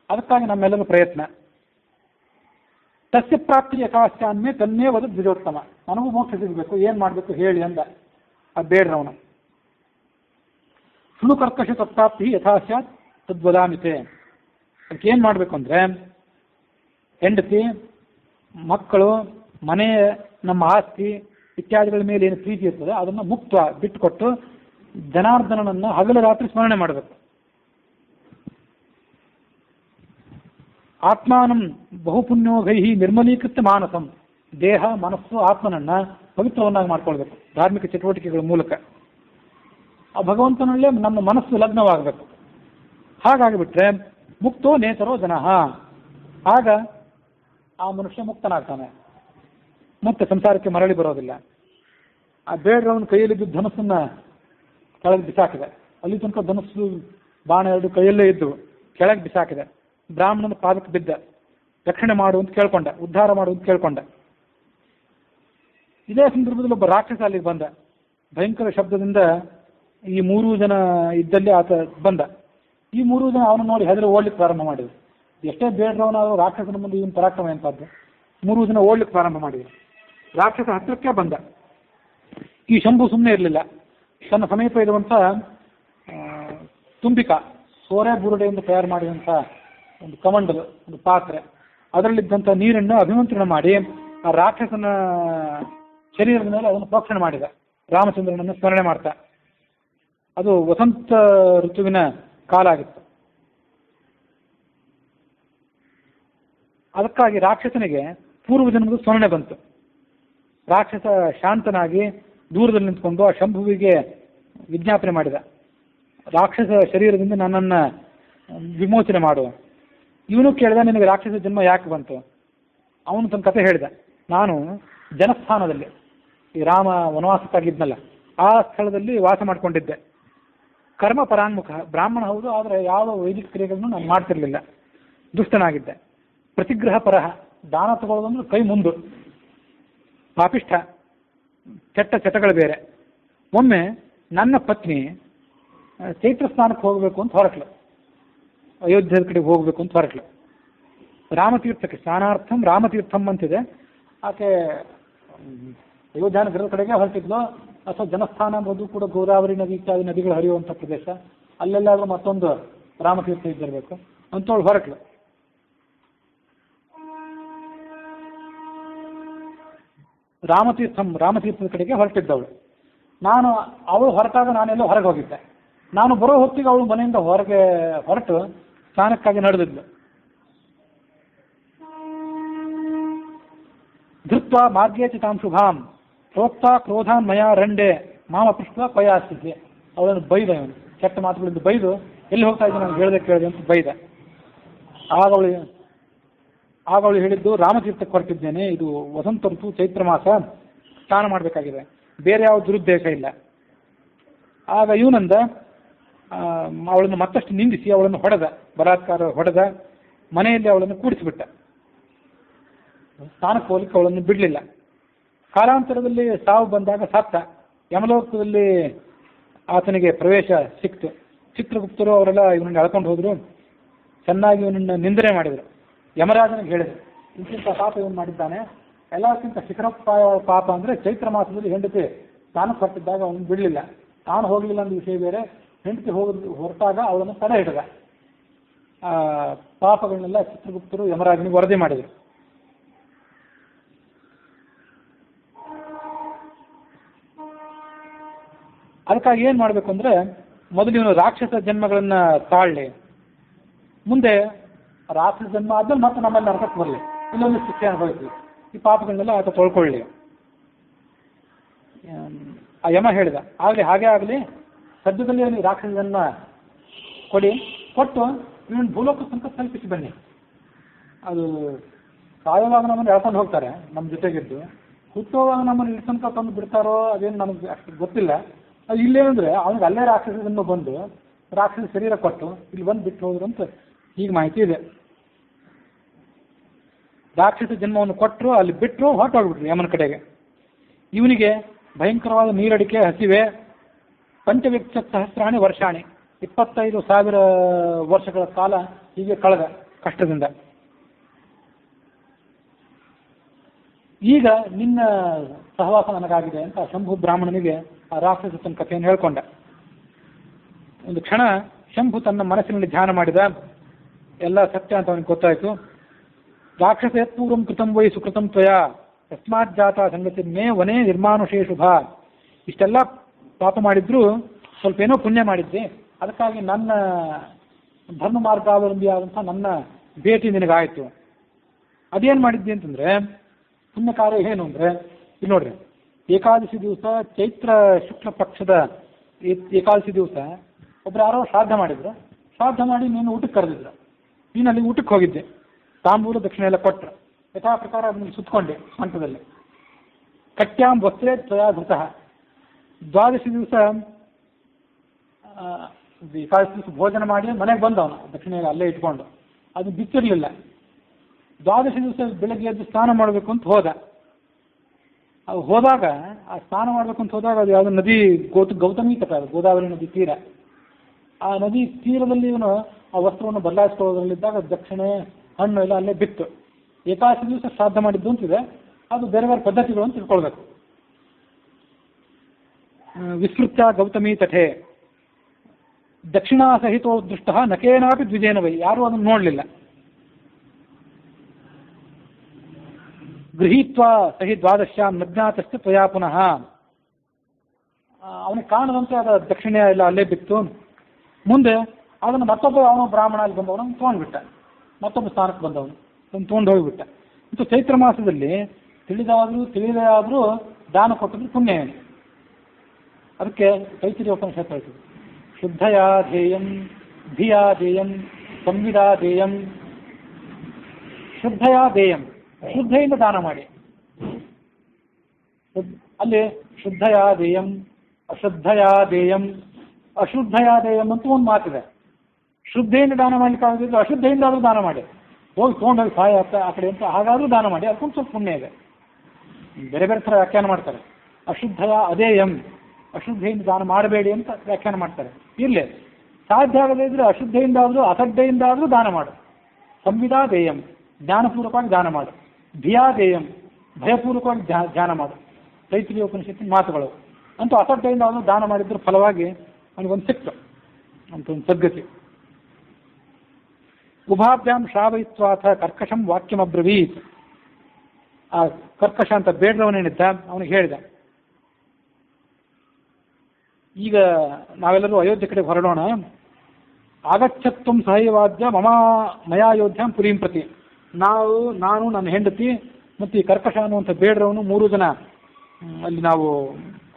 ಅದಕ್ಕಾಗಿ ನಮ್ಮೆಲ್ಲರ ಪ್ರಯತ್ನ. ತಸ್ಯ ಪ್ರಾಪ್ತಿ ಯಥಾಶ್ಚಾನ್ಮೇ ತನ್ನೇ ವದ ದ್ವಿಜೋತ್ತಮ, ನನಗೂ ಮೋಕ್ಷ ಸಿಗಬೇಕು, ಏನ್ ಮಾಡಬೇಕು ಹೇಳಿ ಅಂದ. ಅದು ಬೇಡ್ರವನು. ಶೃಣು ಕರ್ಕಶ ತತ್ಪ್ರಾಪ್ತಿ ಯಥಾಶ್ಚಾತ್ ತದ್ವದಾಮಿತೆ. ಅದಕ್ಕೆ ಏನು ಮಾಡಬೇಕು ಅಂದರೆ, ಹೆಂಡತಿ, ಮಕ್ಕಳು, ಮನೆ, ನಮ್ಮ ಆಸ್ತಿ ಇತ್ಯಾದಿಗಳ ಮೇಲೆ ಏನು ಪ್ರೀತಿ ಇರ್ತದೆ ಅದನ್ನು ಮುಕ್ತ ಬಿಟ್ಟುಕೊಟ್ಟು ಜನಾರ್ದನನನ್ನು ಹಗಲು ರಾತ್ರಿ ಸ್ಮರಣೆ ಮಾಡಬೇಕು. ಆತ್ಮಾನಂ ಬಹುಪುಣ್ಯೋಗೈ ನಿರ್ಮಲೀಕೃತ ಮಾನಸಂ, ದೇಹ ಮನಸ್ಸು ಆತ್ಮನನ್ನ ಪವಿತ್ರವನ್ನಾಗಿ ಮಾಡ್ಕೊಳ್ಬೇಕು ಧಾರ್ಮಿಕ ಚಟುವಟಿಕೆಗಳ ಮೂಲಕ. ಆ ಭಗವಂತನಲ್ಲೇ ನಮ್ಮ ಮನಸ್ಸು ಲಗ್ನವಾಗಬೇಕು. ಹಾಗಾಗಿಬಿಟ್ರೆ ಮುಕ್ತೋ ನೇತರೋ ಜನಃ, ಆಗ ಆ ಮನುಷ್ಯ ಮುಕ್ತನಾಗ್ತಾನೆ, ಮತ್ತೆ ಸಂಸಾರಕ್ಕೆ ಮರಳಿ ಬರೋದಿಲ್ಲ. ಆ ಬೇಡ್ರವನ ಕೈಯಲ್ಲಿದ್ದು ಧನಸ್ಸನ್ನ ಕೆಳಗೆ ಬಿಸಾಕಿದೆ. ಅಲ್ಲಿ ತನಕ ಧನಸ್ಸು ಬಾಣ ಎರಡು ಕೈಯಲ್ಲೇ ಇದ್ದು ಕೆಳಗೆ ಬಿಸಾಕಿದೆ. ಬ್ರಾಹ್ಮಣನ ಪಾದಕ್ಕೆ ಬಿದ್ದ, ರಕ್ಷಣೆ ಮಾಡು ಅಂತ ಕೇಳ್ಕೊಂಡ, ಉದ್ಧಾರ ಮಾಡು ಅಂತ ಕೇಳ್ಕೊಂಡ. ಇದೇ ಸಂದರ್ಭದಲ್ಲಿ ಒಬ್ಬ ರಾಕ್ಷಸ ಅಲ್ಲಿಗೆ ಬಂದ. ಭಯಂಕರ ಶಬ್ದದಿಂದ ಈ 3 ಜನ ಇದ್ದಲ್ಲಿ ಆತ ಬಂದ. ಈ 3 ಜನ ಅವನು ನೋಡಿ ಹೆದರಿ ಓಡ್ಲಿಕ್ಕೆ ಪ್ರಾರಂಭ ಮಾಡಿದ್ರು. ಎಷ್ಟೇ ಬೇಡ್ರವನಾದ್ರು ರಾಕ್ಷಸನ ಮುಂದೆ ಇವನು ಪರಾಕ್ರಮ ಎಂತದ್ದು. 3 ಜನ ಓಡ್ಲಿಕ್ಕೆ ಪ್ರಾರಂಭ ಮಾಡಿದ್ರು. ರಾಕ್ಷಸ ಹತ್ತಿರಕ್ಕೆ ಬಂದ. ಈ ಶಂಭು ಸುಮ್ಮನೆ ಇರಲಿಲ್ಲ. ತನ್ನ ಸಮೀಪ ಇರುವಂಥ ತುಂಬಿಕ, ಸೋರೆ ಬುರುಡೆಯಿಂದ ತಯಾರು ಮಾಡಿದಂಥ ಒಂದು ಕಮಂಡಲು, ಒಂದು ಪಾತ್ರೆ, ಅದರಲ್ಲಿದ್ದಂಥ ನೀರನ್ನು ಅಭಿಮಂತ್ರಣ ಮಾಡಿ ಆ ರಾಕ್ಷಸನ ಶರೀರದ ಮೇಲೆ ಅದನ್ನು ಪ್ರೋಕ್ಷಣೆ ಮಾಡಿದ, ರಾಮಚಂದ್ರನನ್ನು ಸ್ಮರಣೆ ಮಾಡ್ತಾ. ಅದು ವಸಂತ ಋತುವಿನ ಕಾಲ ಆಗಿತ್ತು. ಅದಕ್ಕಾಗಿ ರಾಕ್ಷಸನಿಗೆ ಪೂರ್ವ ಜನ್ಮದ ಸ್ಮರಣೆ ಬಂತು. ರಾಕ್ಷಸ ಶಾಂತನಾಗಿ ದೂರದಲ್ಲಿ ನಿಂತ್ಕೊಂಡು ಆ ಶಂಭುವಿಗೆ ವಿಜ್ಞಾಪನೆ ಮಾಡಿದ, ರಾಕ್ಷಸ ಶರೀರದಿಂದ ನನ್ನನ್ನು ವಿಮೋಚನೆ ಮಾಡು. ಇವನು ಕೇಳಿದ, ನಿನಗೆ ರಾಕ್ಷಸ ಜನ್ಮ ಯಾಕೆ ಬಂತು? ಅವನು ತನ್ನ ಕಥೆ ಹೇಳಿದ, ನಾನು ಜನಸ್ಥಾನದಲ್ಲಿ, ಈ ರಾಮ ವನವಾಸಕ್ಕಾಗಿದ್ನಲ್ಲ ಆ ಸ್ಥಳದಲ್ಲಿ ವಾಸ ಮಾಡಿಕೊಂಡಿದ್ದೆ. ಕರ್ಮ ಪರಾನ್ಮುಖ, ಬ್ರಾಹ್ಮಣ ಹೌದು, ಆದರೆ ಯಾವ ವೈದಿಕ ಕ್ರಿಯೆಗಳನ್ನು ನಾನು ಮಾಡ್ತಿರ್ಲಿಲ್ಲ. ದುಷ್ಟನಾಗಿದ್ದೆ. ಪ್ರತಿಗ್ರಹ ಪರಹ, ದಾನ ತಗೊಳ್ಳೋದಂದ್ರೆ ಕೈ ಮುಂದು. ಪಾಪಿಷ್ಠ, ಕೆಟ್ಟ ಚಟಗಳು ಬೇರೆ. ಒಮ್ಮೆ ನನ್ನ ಪತ್ನಿ ಚೈತ್ರ ಸ್ನಾನಕ್ಕೆ ಹೋಗಬೇಕು ಅಂತ ಹೊರಟ್ಲು, ಅಯೋಧ್ಯದ ಕಡೆಗೆ ಹೋಗಬೇಕು ಅಂತ ಹೊರಟ್ಲು. ರಾಮತೀರ್ಥಕ್ಕೆ, ಸ್ನಾನಾರ್ಥಂ ರಾಮತೀರ್ಥಂ ಅಂತಿದೆ. ಆಕೆ ಅಯೋಧ್ಯ ನಗರದ ಕಡೆಗೆ ಹೊರಟಿದ್ಲು, ಅಥವಾ ಜನಸ್ಥಾನ ಅನ್ನೋದು ಕೂಡ ಗೋದಾವರಿ ನದಿ ಇತ್ಯಾದಿ ನದಿಗಳು ಹರಿಯುವಂಥ ಪ್ರದೇಶ, ಅಲ್ಲೆಲ್ಲಾದ್ರೂ ಮತ್ತೊಂದು ರಾಮತೀರ್ಥ ಇದ್ದಿರಬೇಕು ಅಂತವಳು ಹೊರಟ್ಲು. ರಾಮತೀರ್ಥದ ಕಡೆಗೆ ಹೊರಟಿದ್ದವಳು. ಅವಳು ಹೊರಟಾಗ ನಾನೆಲ್ಲೋ ಹೊರಗೆ ಹೋಗಿದ್ದೆ. ನಾನು ಬರೋ ಹೊತ್ತಿಗೆ ಅವಳು ಮನೆಯಿಂದ ಹೊರಗೆ ಹೊರಟು ಸ್ನಾನಕ್ಕಾಗಿ ನಡೆದಿದ್ಲು. ಧೃತ್ವ ಮಾರ್ಗೇ ಚಿತಾಂ ಶುಭಾಂ ಪ್ರೋಕ್ತ ಕ್ರೋಧಾನ್ ಮಯಾ ರಂಡೆ ಮಾಮ ಪೃಷ್ಠ ಪಯಾಸ್ತಿದ್ದೆ. ಅವಳನ್ನು ಬೈದ, ಇವನು ಕೆಟ್ಟ ಮಾತುಗಳಿಂದ ಬೈದು, ಎಲ್ಲಿ ಹೋಗ್ತಾ ಇದ್ದೆ ನಾನು ಕೇಳಿದೆ ಅಂತ ಬೈದ. ಆಗ ಅವಳು ಹೇಳಿದ್ದು, ರಾಮತೀರ್ಥಕ್ಕೆ ಹೊರಟಿದ್ದೇನೆ, ಇದು ವಸಂತ ಋತು, ಚೈತ್ರ ಮಾಸ, ಸ್ನಾನ ಮಾಡಬೇಕಾಗಿದೆ, ಬೇರೆ ಯಾವ ದುರುದ್ದೇಶ ಇಲ್ಲ. ಆಗ ಇವನಂದ, ಅವಳನ್ನು ಮತ್ತಷ್ಟು ನಿಂದಿಸಿ ಅವಳನ್ನು ಹೊಡೆದ, ಬಲಾತ್ಕಾರ ಹೊಡೆದ, ಮನೆಯಲ್ಲಿ ಅವಳನ್ನು ಕೂಡಿಸಿಬಿಟ್ಟ. ಸ್ನಾನಕ್ಕೆ ಹೋಗ್ಲಿಕ್ಕೆ ಅವಳನ್ನು ಬಿಡಲಿಲ್ಲ. ಕಾಲಾಂತರದಲ್ಲಿ ಸಾವು ಬಂದಾಗ ಸತ್ತ. ಯಮಲೋಕದಲ್ಲಿ ಆತನಿಗೆ ಪ್ರವೇಶ ಸಿಕ್ತು. ಚಿತ್ರಗುಪ್ತರು ಅವರೆಲ್ಲ ಇವನನ್ನು ಎಳ್ಕೊಂಡು ಹೋದರು, ಚೆನ್ನಾಗಿ ಇವನನ್ನು ನಿಂದನೆ ಮಾಡಿದರು. ಯಮರಾಜನಿಗೆ ಹೇಳಿದರು, ಇಂತಿಂಥ ಪಾಪ ಇವನು ಮಾಡಿದ್ದಾನೆ, ಎಲ್ಲಕ್ಕಿಂತ ಶಿಖರಪ್ಪಾಯ ಪಾಪ ಅಂದರೆ ಚೈತ್ರ ಮಾಸದಲ್ಲಿ ಹೆಂಡತಿ ತಾನು ಹೊರಟಿದ್ದಾಗ ಅವನು ಬಿಡಲಿಲ್ಲ, ತಾನು ಹೋಗಲಿಲ್ಲ ಅನ್ನೋ ವಿಷಯ ಬೇರೆ, ಹೆಂಡತಿ ಹೊರಟಾಗ ಅವಳನ್ನು ತಡೆ ಹಿಡಿದ. ಪಾಪಗಳನ್ನೆಲ್ಲ ಚಿತ್ರಗುಪ್ತರು ಯಮರಾಜನಿಗೆ ವರದಿ ಮಾಡಿದರು. ಅದಕ್ಕಾಗಿ ಏನು ಮಾಡಬೇಕು ಅಂದರೆ, ಮೊದಲು ಇವನು ರಾಕ್ಷಸ ಜನ್ಮಗಳನ್ನು ತಾಳಲಿ, ಮುಂದೆ ರಾಕ್ಷಸ ಜನ್ಮ ಆದ್ಮೇಲೆ ಮತ್ತೆ ನಮ್ಮಲ್ಲಿ ನರಕಕ್ಕೆ ಬರಲಿ, ಇನ್ನೊಂದು ಶಿಕ್ಷೆ ಅನುಭವಿಸಲಿ, ಈ ಪಾಪಗಳನ್ನೆಲ್ಲ ಆತ ತೊಳ್ಕೊಳ್ಳಿ. ಆ ಯಮ ಹೇಳಿದ, ಆಗಲಿ ಹಾಗೆ ಆಗಲಿ, ಸದ್ಯದಲ್ಲಿ ಅವನಿಗೆ ರಾಕ್ಷಸ ಜನ್ಮ ಕೊಟ್ಟು ಇವನು ಭೂಲೋಕ ತನಕ ತಲುಪಿಸಿ ಬನ್ನಿ. ಅದು ಸಾಯುವಾಗ ನಮ್ಮನ್ನು ಎಳ್ಕೊಂಡು ಹೋಗ್ತಾರೆ ನಮ್ಮ ಜೊತೆಗಿದ್ದು, ಹುಟ್ಟುವಾಗ ನಮ್ಮನ್ನು ಇಲ್ಲಿ ತನಕ ತಂದು ಬಿಡ್ತಾರೋ ಅದೇನು ನಮಗೆ ಅಷ್ಟು ಗೊತ್ತಿಲ್ಲ. ಅದು ಇಲ್ಲೇನಂದ್ರೆ ಅವನಿಗೆ ಅಲ್ಲೇ ರಾಕ್ಷಸ ಜನ್ಮ ಬಂದು ರಾಕ್ಷಸ ಶರೀರ ಕೊಟ್ಟು ಇಲ್ಲಿ ಬಂದು ಬಿಟ್ಟು ಹೋದ್ರು ಅಂತ ಈಗ ಮಾಹಿತಿ ಇದೆ. ರಾಕ್ಷಸ ಜನ್ಮವನ್ನು ಕೊಟ್ಟರು, ಅಲ್ಲಿ ಬಿಟ್ಟರು, ಹೊರಟೋಗ್ಬಿಟ್ರು ಯಮನ ಕಡೆಗೆ. ಇವನಿಗೆ ಭಯಂಕರವಾದ ನೀರಡಿಕೆ, ಹಸಿವೆ, ಪಂಚವಿಂಶ ಸಹಸ್ರಾಣಿ ವರ್ಷಾಣಿ, 25,000 ವರ್ಷಗಳ ಕಾಲ ಹೀಗೆ ಕಳೆದ ಕಷ್ಟದಿಂದ. ಈಗ ನಿನ್ನ ಸಹವಾಸ ನನಗಾಗಿದೆ ಅಂತ ಶಂಭು ಬ್ರಾಹ್ಮಣನಿಗೆ ಆ ರಾಕ್ಷಸನ ಕಥೆಯನ್ನು ಹೇಳ್ಕೊಂಡ. ಒಂದು ಕ್ಷಣ ಶಂಭು ತನ್ನ ಮನಸ್ಸಿನಲ್ಲಿ ಧ್ಯಾನ ಮಾಡಿದ, ಎಲ್ಲ ಸತ್ಯ ಅಂತ ಅವನಿಗೆ ಗೊತ್ತಾಯಿತು. ರಾಕ್ಷಸ ಯತ್ಪೂರ್ವಂ ಕೃತಂ ವೈ ಸುಕೃತಂ ತ್ವಯಾ ತಸ್ಮಾತ್ ಜಾತ ಸಂಗತಿ ಮೇ ವನೇ ನಿರ್ಮಾನುಷೇ ಶುಭ. ಇಷ್ಟೆಲ್ಲ ಪಾಪ ಮಾಡಿದ್ರು ಸ್ವಲ್ಪ ಏನೋ ಪುಣ್ಯ ಮಾಡಿದ್ದೆ, ಅದಕ್ಕಾಗಿ ನನ್ನ ಧರ್ಮ ಮಾರ್ಗಾವಲಂಬಿಯಾದಂಥ ನನ್ನ ಭೇಟಿ ನಿನಗಾಯಿತು. ಅದೇನು ಮಾಡಿದ್ದೆ ಅಂತಂದರೆ, ಪುಣ್ಯ ಕಾರ್ಯ ಏನು ಅಂದರೆ, ಇಲ್ಲಿ ನೋಡ್ರಿ, ಏಕಾದಶಿ ದಿವಸ ಚೈತ್ರ ಶುಕ್ಲ ಪಕ್ಷದ ಏಕಾದಶಿ ದಿವಸ ಒಬ್ರು ಯಾರೋ ಶ್ರಾದ್ದ ಮಾಡಿದ್ರು. ಶ್ರಾದ್ದ ಮಾಡಿ ನೀನು ಊಟಕ್ಕೆ ಕರೆದಿದ್ರು, ನೀನು ಅಲ್ಲಿ ಊಟಕ್ಕೆ ಹೋಗಿದ್ದೆ, ತಾಂಬೂಲ ದಕ್ಷಿಣೆ ಎಲ್ಲ ಕೊಟ್ಟರು, ಯಥಾ ಪ್ರಕಾರ ಅದನ್ನು ಸುತ್ತಕೊಂಡೆ ಮಂಟದಲ್ಲಿ. ಕಟ್ಯಾಂ ವಸ್ತ್ರೇ ತ್ವಯಾ ಧೃತಃ. ದ್ವಾದಶಿ ದಿವಸ ಏಕಾದಶಿ ದಿವಸ ಭೋಜನ ಮಾಡಿ ಮನೆಗೆ ಬಂದವನು ದಕ್ಷಿಣೆ ಅಲ್ಲೇ ಇಟ್ಕೊಂಡು, ಅದು ಬಿಚ್ಚಿರಲಿಲ್ಲ. ದ್ವಾದಶಿ ದಿವಸ ಬೆಳಗ್ಗೆ ಎದ್ದು ಸ್ನಾನ ಮಾಡಬೇಕು ಅಂತ ಹೋದ. ಅದು ಹೋದಾಗ ಆ ಸ್ನಾನ ಮಾಡಬೇಕು ಅಂತ ಹೋದಾಗ ಅದು ಯಾವುದೋ ನದಿ ಗೌತಮಿ ತಟ, ಗೋದಾವರಿ ನದಿ ತೀರ. ಆ ನದಿ ತೀರದಲ್ಲಿ ಇವನು ಆ ವಸ್ತ್ರವನ್ನು ಬದಲಾಯಿಸ್ಕೊಳ್ಳೋದ್ರಲ್ಲಿದ್ದಾಗ ದಕ್ಷಿಣೆ ಹಣ್ಣು ಎಲ್ಲ ಅಲ್ಲೇ ಬಿತ್ತು. ಏಕಾದಶಿ ದಿವಸ ಶ್ರಾದ್ದ ಮಾಡಿದ್ದು ಅಂತಿದೆ, ಅದು ಬೇರೆ ಬೇರೆ ಪದ್ಧತಿಗಳು ಅಂತ ತಿಳ್ಕೊಳ್ಬೇಕು. ವಿಸ್ತೃತ ಗೌತಮಿ ತಟೆ ದಕ್ಷಿಣಾ ಸಹಿತೋ ದೃಷ್ಟ ನಕೇನಾಪಿ ದ್ವಿಜೇನವೈ, ಯಾರೂ ಅದನ್ನು ನೋಡಲಿಲ್ಲ. ಗೃಹೀತ್ವಾ ಸಹಿ ದ್ವಾದಶ್ಯಾಂ ನಜ್ಞಾತಶ್ಚ ತ್ವಯಾ ಪುನಃ. ಅವನಿಗೆ ಕಾಣದಂತೆ ಅದ ದಕ್ಷಿಣೆ ಎಲ್ಲ ಅಲ್ಲೇ ಬಿತ್ತು. ಮುಂದೆ ಅದನ್ನು ಮತ್ತೊಬ್ಬ ಅವನು ಬ್ರಾಹ್ಮಣ ಅಲ್ಲಿ ಬಂದವನು ತೊಗೊಂಡ್ಬಿಟ್ಟ, ಮತ್ತೊಬ್ಬ ಸ್ಥಾನಕ್ಕೆ ಬಂದವನು ತೊಗೊಂಡು ಹೋಗಿಬಿಟ್ಟ. ಮತ್ತು ಚೈತ್ರ ಮಾಸದಲ್ಲಿ ತಿಳಿದೇ ಆದರೂ ದಾನ ಕೊಟ್ಟಿದ್ರು ಪುಣ್ಯ ಏನು. ಅದಕ್ಕೆ ತೈತಿರಿಯ ಉಪನಿಷತ್ತು ಹೇಳ್ತದೆ, ಶುದ್ಧಯಾ ಧ್ಯೇಯಂ ಧಿಯಾ ಧ್ಯೇಯಂ ಸಂವಿದಾ ಧ್ಯೇಯಂ. ಶುದ್ಧಯಾ ಧ್ಯೇಯಂ, ಶುದ್ಧೆಯಿಂದ ದಾನ ಮಾಡಿ. ಅಲ್ಲಿ ಶುದ್ಧಯಾ ಧ್ಯೇಯಂ ಅಶುದ್ಧಯಾ ಧ್ಯೇಯಂ, ಅಶುದ್ಧಯಾ ಧ್ಯೇಯಂ ಅಂತ ಒಂದು ಮಾತಿದೆ. ಶುದ್ಧೆಯಿಂದ ದಾನ ಮಾಡ್ಲಿಕ್ಕೆ ಆಗೋದಿಲ್ಲ, ಅಶುದ್ಧೆಯಿಂದ ಆದರೂ ದಾನ ಮಾಡಿ, ಹೋಗಿ ತೊಗೊಂಡೋಗಿ ಸಹಾಯ ಆ ಕಡೆ ಅಂತ ಹಾಗಾದರೂ ದಾನ ಮಾಡಿ, ಅದಕ್ಕೊಂದು ಸ್ವಲ್ಪ ಪುಣ್ಯ ಇದೆ. ಬೇರೆ ಬೇರೆ ಥರ ವ್ಯಾಖ್ಯಾನ ಮಾಡ್ತಾರೆ. ಅಶುದ್ಧಯ ಅದೇಯಂ, ಅಶುದ್ಧೆಯಿಂದ ದಾನ ಮಾಡಬೇಡಿ ಅಂತ ವ್ಯಾಖ್ಯಾನ ಮಾಡ್ತಾರೆ. ಇರಲಿ, ಸಾಧ್ಯ ಆಗದೇ ಇದ್ರೆ ಅಶುದ್ಧೆಯಿಂದ ಆದರೂ ಅಸಡ್ಡೆಯಿಂದ ಆದರೂ ದಾನ ಮಾಡು. ಸಂವಿದಾ ದೇಯಂ, ಜ್ಞಾನಪೂರ್ವಕವಾಗಿ ದಾನ ಮಾಡು. ಧಿಯಾ ದೇಯಂ, ಭಯಪೂರ್ವಕವಾಗಿ ಧ್ಯಾನ ಮಾಡು. ತೈತ್ರಿಯ ಉಪನಿಷತ್ತಿನ ಮಾತುಗಳು. ಅಂತೂ ಅಸಡ್ಡೆಯಿಂದ ಅವನು ದಾನ ಮಾಡಿದ್ರ ಫಲವಾಗಿ ಅವನಿಗೊಂದು ಸಿಕ್ತು ಅಂತ ಒಂದು ಸದ್ಗತಿ. ಉಭಾಭ್ಯಾಂ ಶ್ರಾವಯಿತ್ವಾಥ ಕರ್ಕಶಂ ವಾಕ್ಯಮಬ್ರವೀತ್. ಆ ಕರ್ಕಶ ಅಂತ ಬೇಡದವನೇನಿದ್ದ ಅವನಿಗೆ ಹೇಳಿದ, ಈಗ ನಾವೆಲ್ಲರೂ ಅಯೋಧ್ಯೆ ಕಡೆ ಹೊರಡೋಣ, ಆಗಚ್ಚತ್ವಂ ಸಹೈವಾದ್ಯ ಮಯಾಯೋಧ್ಯಾಂ ಪುರೀಂ ಪ್ರತಿ. ನಾನು ನನ್ನ ಹೆಂಡತಿ ಮತ್ತು ಈ ಕರ್ಕಶ ಅನ್ನುವಂಥ ಬೇಡ್ರವನು 3 ಜನ ಅಲ್ಲಿ ನಾವು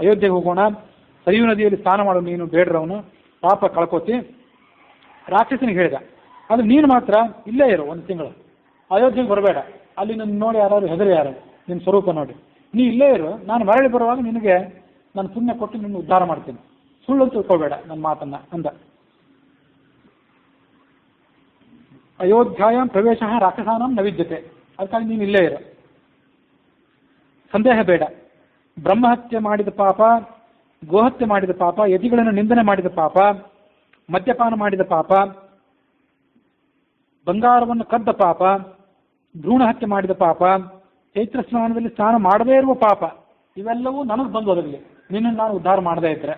ಅಯೋಧ್ಯೆಗೆ ಹೋಗೋಣ. ಸರಿಯೂ ನದಿಯಲ್ಲಿ ಸ್ನಾನ ಮಾಡೋ ನೀನು ಬೇಡ್ರವನು, ಪಾಪ ಕಳ್ಕೋತಿ. ರಾಕ್ಷಸನಿಗೆ ಹೇಳಿದ, ಆದರೆ ನೀನು ಮಾತ್ರ ಇಲ್ಲೇ ಇರು 1 ತಿಂಗಳು, ಅಯೋಧ್ಯೆಗೆ ಬರಬೇಡ. ಅಲ್ಲಿ ನನ್ನ ನೋಡಿ ಯಾರು ಹೆದರಿ ಯಾರು ನಿನ್ನ ಸ್ವರೂಪ ನೋಡಿ, ನೀ ಇಲ್ಲೇ ಇರು. ನಾನು ಮರಳಿ ಬರುವಾಗ ನಿನಗೆ ನಾನು ಪುಣ್ಯ ಕೊಟ್ಟು ನಿನ್ನ ಉದ್ಧಾರ ಮಾಡ್ತೀನಿ, ಸುಳ್ಳು ತಿಳ್ಕೊಬೇಡ ನನ್ನ ಮಾತನ್ನ ಅಂದ. ಅಯೋಧ್ಯಾಂ ಪ್ರವೇಶ ರಾಕ್ಷಸಾನಂ ನ ವಿದ್ಯತೆ, ಅದಕ್ಕಾಗಿ ನೀನು ಇಲ್ಲೇ ಇರು, ಸಂದೇಹ ಬೇಡ. ಬ್ರಹ್ಮಹತ್ಯೆ ಮಾಡಿದ ಪಾಪ ಗೋಹತ್ಯೆ ಮಾಡಿದ ಪಾಪ, ಯತಿಗಳನ್ನು ನಿಂದನೆ ಮಾಡಿದ ಪಾಪ, ಮದ್ಯಪಾನ ಮಾಡಿದ ಪಾಪ, ಬಂಗಾರವನ್ನು ಕದ್ದ ಪಾಪ, ಭ್ರೂಣ ಹತ್ಯೆ ಮಾಡಿದ ಪಾಪ, ಚೈತ್ರ ಸ್ನಾನದಲ್ಲಿ ಸ್ನಾನ ಮಾಡದೇ ಇರುವ ಪಾಪ, ಇವೆಲ್ಲವೂ ನನಗೆ ಬಂದು ಒದಗಲಿ. ನಿನ್ನನ್ನು ನಾನು ಉದ್ಧಾರ ಮಾಡದೇ ಇದ್ದರೆ,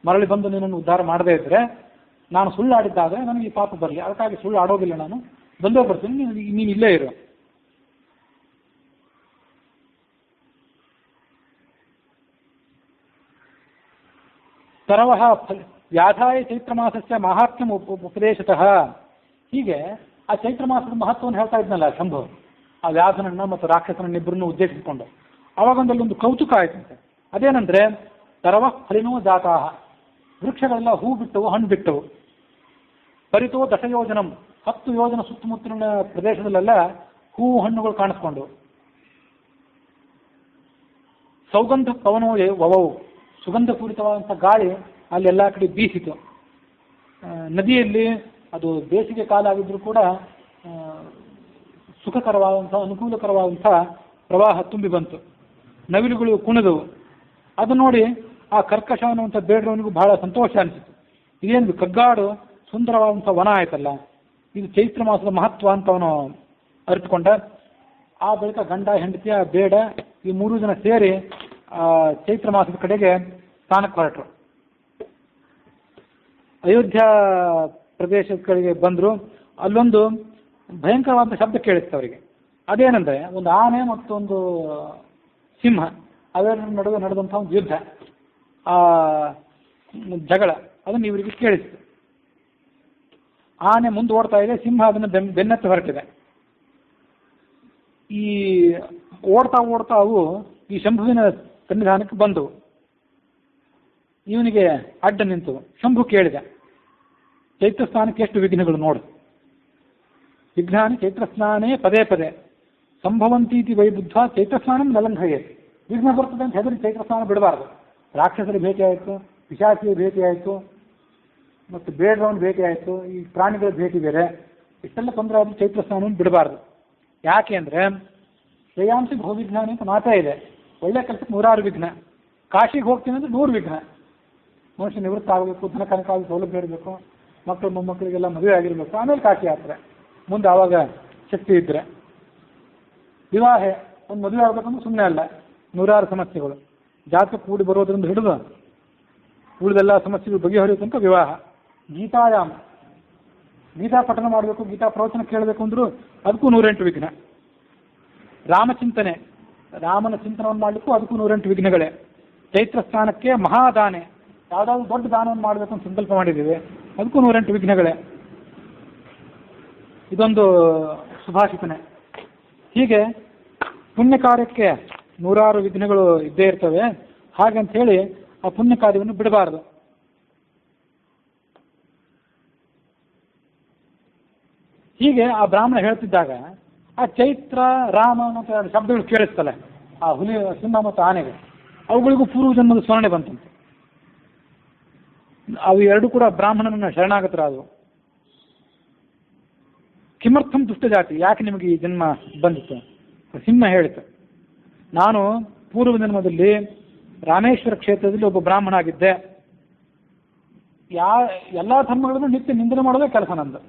ಮರಳಿ ಬಂದು ನಿನ್ನನ್ನು ಉದ್ಧಾರ ಮಾಡದೇ ಇದ್ದರೆ, ನಾನು ಸುಳ್ಳು ಆಡಿದ್ದಾದರೆ ನನಗೆ ಈ ಪಾಪ ಬರಲಿ. ಅದಕ್ಕಾಗಿ ಸುಳ್ಳು ಆಡೋದಿಲ್ಲ, ನಾನು ಬಂದೇ ಬರ್ತೀನಿ, ನೀನು ಇಲ್ಲೇ ಇರು. ತರವಃ ವ್ಯಾಧಾಯ ಚೈತ್ರ ಮಾಸಸ್ಯ ಮಾಹಾತ್ಮ್ಯಂ ಉಪದೇಶತಃ. ಹೀಗೆ ಆ ಚೈತ್ರ ಮಾಸದ ಮಹತ್ವವನ್ನು ಹೇಳ್ತಾ ಇದ್ನಲ್ಲ ಶಂಭು, ಆ ವ್ಯಾಧನನ್ನ ಮತ್ತು ರಾಕ್ಷಸನನ್ನಿಬ್ಬರನ್ನು ಉದ್ದೇಶಿಸಿಕೊಂಡು, ಆವಾಗೊಂದಲ್ಲೊಂದು ಕೌತುಕ ಆಯ್ತಂತೆ. ಅದೇನಂದ್ರೆ, ತರವ ಫಲಿನೋ ಜಾತಾಹ, ವೃಕ್ಷಗಳೆಲ್ಲ ಹೂ ಬಿಟ್ಟವು, ಹಣ್ಣು ಬಿಟ್ಟವು. ಪರಿತೋ ದಶಯೋಜನಂ, 10 ಯೋಜನ ಸುತ್ತಮುತ್ತಲಿನ ಪ್ರದೇಶದಲ್ಲೆಲ್ಲ ಹೂ ಹಣ್ಣುಗಳು ಕಾಣಿಸ್ಕೊಂಡು. ಸೌಗಂಧ ಪವನೋ ವವವು, ಸುಗಂಧಪೂರಿತವಾದಂಥ ಗಾಳಿ ಅಲ್ಲೆಲ್ಲ ಕಡೆ ಬೀಸಿತು. ನದಿಯಲ್ಲಿ ಅದು ಬೇಸಿಗೆ ಕಾಲ ಆಗಿದ್ರೂ ಕೂಡ ಸುಖಕರವಾದಂಥ, ಅನುಕೂಲಕರವಾದಂಥ ಪ್ರವಾಹ ತುಂಬಿ ಬಂತು. ನವಿಲುಗಳು ಕುಣಿದವು. ಅದು ನೋಡಿ ಆ ಕರ್ಕಶ ಅನ್ನುವಂಥ ಬೇಡರವನಿಗೂ ಬಹಳ ಸಂತೋಷ ಅನಿಸಿತು. ಇದೇನು ಕಗ್ಗಾಡು ಸುಂದರವಾದಂಥ ವನ ಆಯ್ತಲ್ಲ, ಇದು ಚೈತ್ರ ಮಾಸದ ಮಹತ್ವ ಅಂತ ಅವನು ಅರಿತುಕೊಂಡ. ಆ ಬಳಿಕ ಗಂಡ, ಹೆಂಡತಿಯ, ಬೇಡ ಈ 3 ಜನ ಸೇರಿ ಚೈತ್ರ ಮಾಸದ ಕಡೆಗೆ ಸ್ಥಾನಕ್ಕೆ ಹೊರಟರು. ಅಯೋಧ್ಯ ಪ್ರದೇಶದ ಕಡೆಗೆ ಬಂದರು. ಅಲ್ಲೊಂದು ಭಯಂಕರವಾದ ಶಬ್ದ ಕೇಳಿಸ್ತು ಅವರಿಗೆ. ಅದೇನೆಂದರೆ, ಒಂದು ಆನೆ ಮತ್ತೊಂದು ಸಿಂಹ ಅದರ ನಡುವೆ ನಡೆದಂಥ ಒಂದು ಯುದ್ಧ, ಜಗಳ, ಅದನ್ನು ಇವರಿಗೆ ಕೇಳಿಸ್ತು. ಆನೆ ಮುಂದೆ ಇದೆ, ಸಿಂಹ ಅದನ್ನು ಬೆನ್ನತ್ತಿ ಹೊರಟಿದೆ. ಈ ಓಡ್ತಾ ಅವು ಈ ಶಂಭುವಿನ ಸನ್ನಿಧಾನಕ್ಕೆ ಬಂದವು. ಇವನಿಗೆ ಅಡ್ಡ ನಿಂತು ಶಂಭು ಕೇಳಿದ, ಚೈತ್ರ ಸ್ನಾನಕ್ಕೆ ಎಷ್ಟು ವಿಘ್ನಗಳು ನೋಡು. ವಿಘ್ನಾನಿ ಚೈತ್ರ ಸ್ನಾನೇ ಪದೇ ಪದೇ ಸಂಭವಂತೀತಿ ವೈಬುದ್ಧ ಚೈತ್ರ ಸ್ನಾನ ನಲಂಘಯೇ. ವಿಘ್ನ ಬರ್ತದೆ ಅಂತ ಹೆದರಿ ಚೈತ್ರ ಸ್ನಾನ ಬಿಡಬಾರ್ದು. ರಾಕ್ಷಸರ ಭೇಟಿ ಆಯಿತು, ಪಿಶಾಚಿಯ ಭೇಟಿ ಆಯಿತು, ಮತ್ತು ಬೇಡರವನ ಭೇಟಿ ಆಯಿತು, ಈ ಪ್ರಾಣಿಗಳ ಭೇಟಿ ಬೇರೆ, ಇಷ್ಟೆಲ್ಲ ತೊಂದರೆ ಆದರೂ ಚೈತ್ರ ಸ್ನಾನವನ್ನು ಬಿಡಬಾರ್ದು. ಯಾಕೆ ಅಂದರೆ, ಶ್ರೇಯಾಂಸಿ ಬಹುವಿಘ್ನಾನಿ ಅಂತ ಮಾತೇ ಇದೆ. ಒಳ್ಳೆ ಕೆಲಸಕ್ಕೆ 100 ವಿಘ್ನ. ಕಾಶಿಗೆ ಹೋಗ್ತೀನಿ ಅಂದರೆ 100 ವಿಘ್ನ. ಮನುಷ್ಯ ನಿವೃತ್ತ ಆಗಬೇಕು, ಧನ ಕನಕಾದಿ ಸೌಲಭ್ಯ ಇರಬೇಕು, ಮಕ್ಕಳು ಮೊಮ್ಮಕ್ಕಳಿಗೆಲ್ಲ ಮದುವೆ ಆಗಿರಬೇಕು, ಆಮೇಲೆ ಕಾಶಿ ಯಾತ್ರೆ ಮುಂದೆ ಆವಾಗ ಶಕ್ತಿ ಇದ್ದರೆ. ವಿವಾಹ, ಒಂದು ಮದುವೆ ಆಗಬೇಕಂದ್ರೆ ಸುಮ್ಮನೆ ಅಲ್ಲ, 100 ಸಮಸ್ಯೆಗಳು. ಜಾತಕ ಕೂಡಿ ಬರೋದ್ರಿಂದ ಹಿಡಿದು ಉಳಿದೆಲ್ಲ ಸಮಸ್ಯೆಗಳು ಬಗೆಹರಿಯೋ ತನಕ ವಿವಾಹ. ಗೀತಾಯಾಮ, ಗೀತಾ ಪಠನ ಮಾಡಬೇಕು, ಗೀತಾ ಪ್ರವಚನ ಕೇಳಬೇಕು ಅಂದರೂ ಅದಕ್ಕೂ 108 ವಿಘ್ನ. ರಾಮಚಿಂತನೆ, ರಾಮನ ಚಿಂತನವನ್ನು ಮಾಡಲಿಕ್ಕೂ ಅದಕ್ಕೂ 108 ವಿಘ್ನಗಳೇ. ಚೈತ್ರ ಸ್ನಾನಕ್ಕೆ ಮಹಾದಾನೆ, ಯಾವುದಾದ್ರು ದೊಡ್ಡ ದಾನವನ್ನು ಮಾಡಬೇಕು ಅಂತ ಸಂಕಲ್ಪ ಮಾಡಿದ್ದೀವಿ, ಅದಕ್ಕೂ 108 ವಿಘ್ನಗಳೇ. ಇದೊಂದು ಸುಭಾಷಿತನೆ. ಹೀಗೆ ಪುಣ್ಯ ಕಾರ್ಯಕ್ಕೆ 106 ವಿಘ್ನಗಳು ಇದ್ದೇ ಇರ್ತವೆ. ಹಾಗಂತ ಹೇಳಿ ಆ ಪುಣ್ಯ ಕಾರ್ಯವನ್ನು ಬಿಡಬಾರದು. ಹೀಗೆ ಆ ಬ್ರಾಹ್ಮಣ ಹೇಳ್ತಿದ್ದಾಗ ಆ ಚೈತ್ರ, ರಾಮ ಮತ್ತು 2 ಶಬ್ದಗಳು ಕೇಳಿಸ್ತಲ್ಲ ಆ ಹುಲಿ, ಸಿಂಹ ಮತ್ತು ಆನೆಗೆ, ಅವುಗಳಿಗೂ ಪೂರ್ವ ಜನ್ಮದ ಸ್ಮರಣೆ ಬಂತಂತೆ. ಅವು 2 ಕೂಡ ಬ್ರಾಹ್ಮಣನ ಶರಣಾಗತರಾದವು. ಕಿಮರ್ಥಂ ದುಷ್ಟ ಜಾತಿ, ಯಾಕೆ ನಿಮಗೆ ಈ ಜನ್ಮ ಬಂದಿತ್ತು? ಸಿಂಹ ಹೇಳಿತು, ನಾನು ಪೂರ್ವ ಜನ್ಮದಲ್ಲಿ ರಾಮೇಶ್ವರ ಕ್ಷೇತ್ರದಲ್ಲಿ ಒಬ್ಬ ಬ್ರಾಹ್ಮಣ ಆಗಿದ್ದೆ. ಎಲ್ಲ ಧರ್ಮಗಳನ್ನು ನಿತ್ಯ ನಿಂದನೆ ಮಾಡೋದೇ ಕೆಲಸ ನಂದು.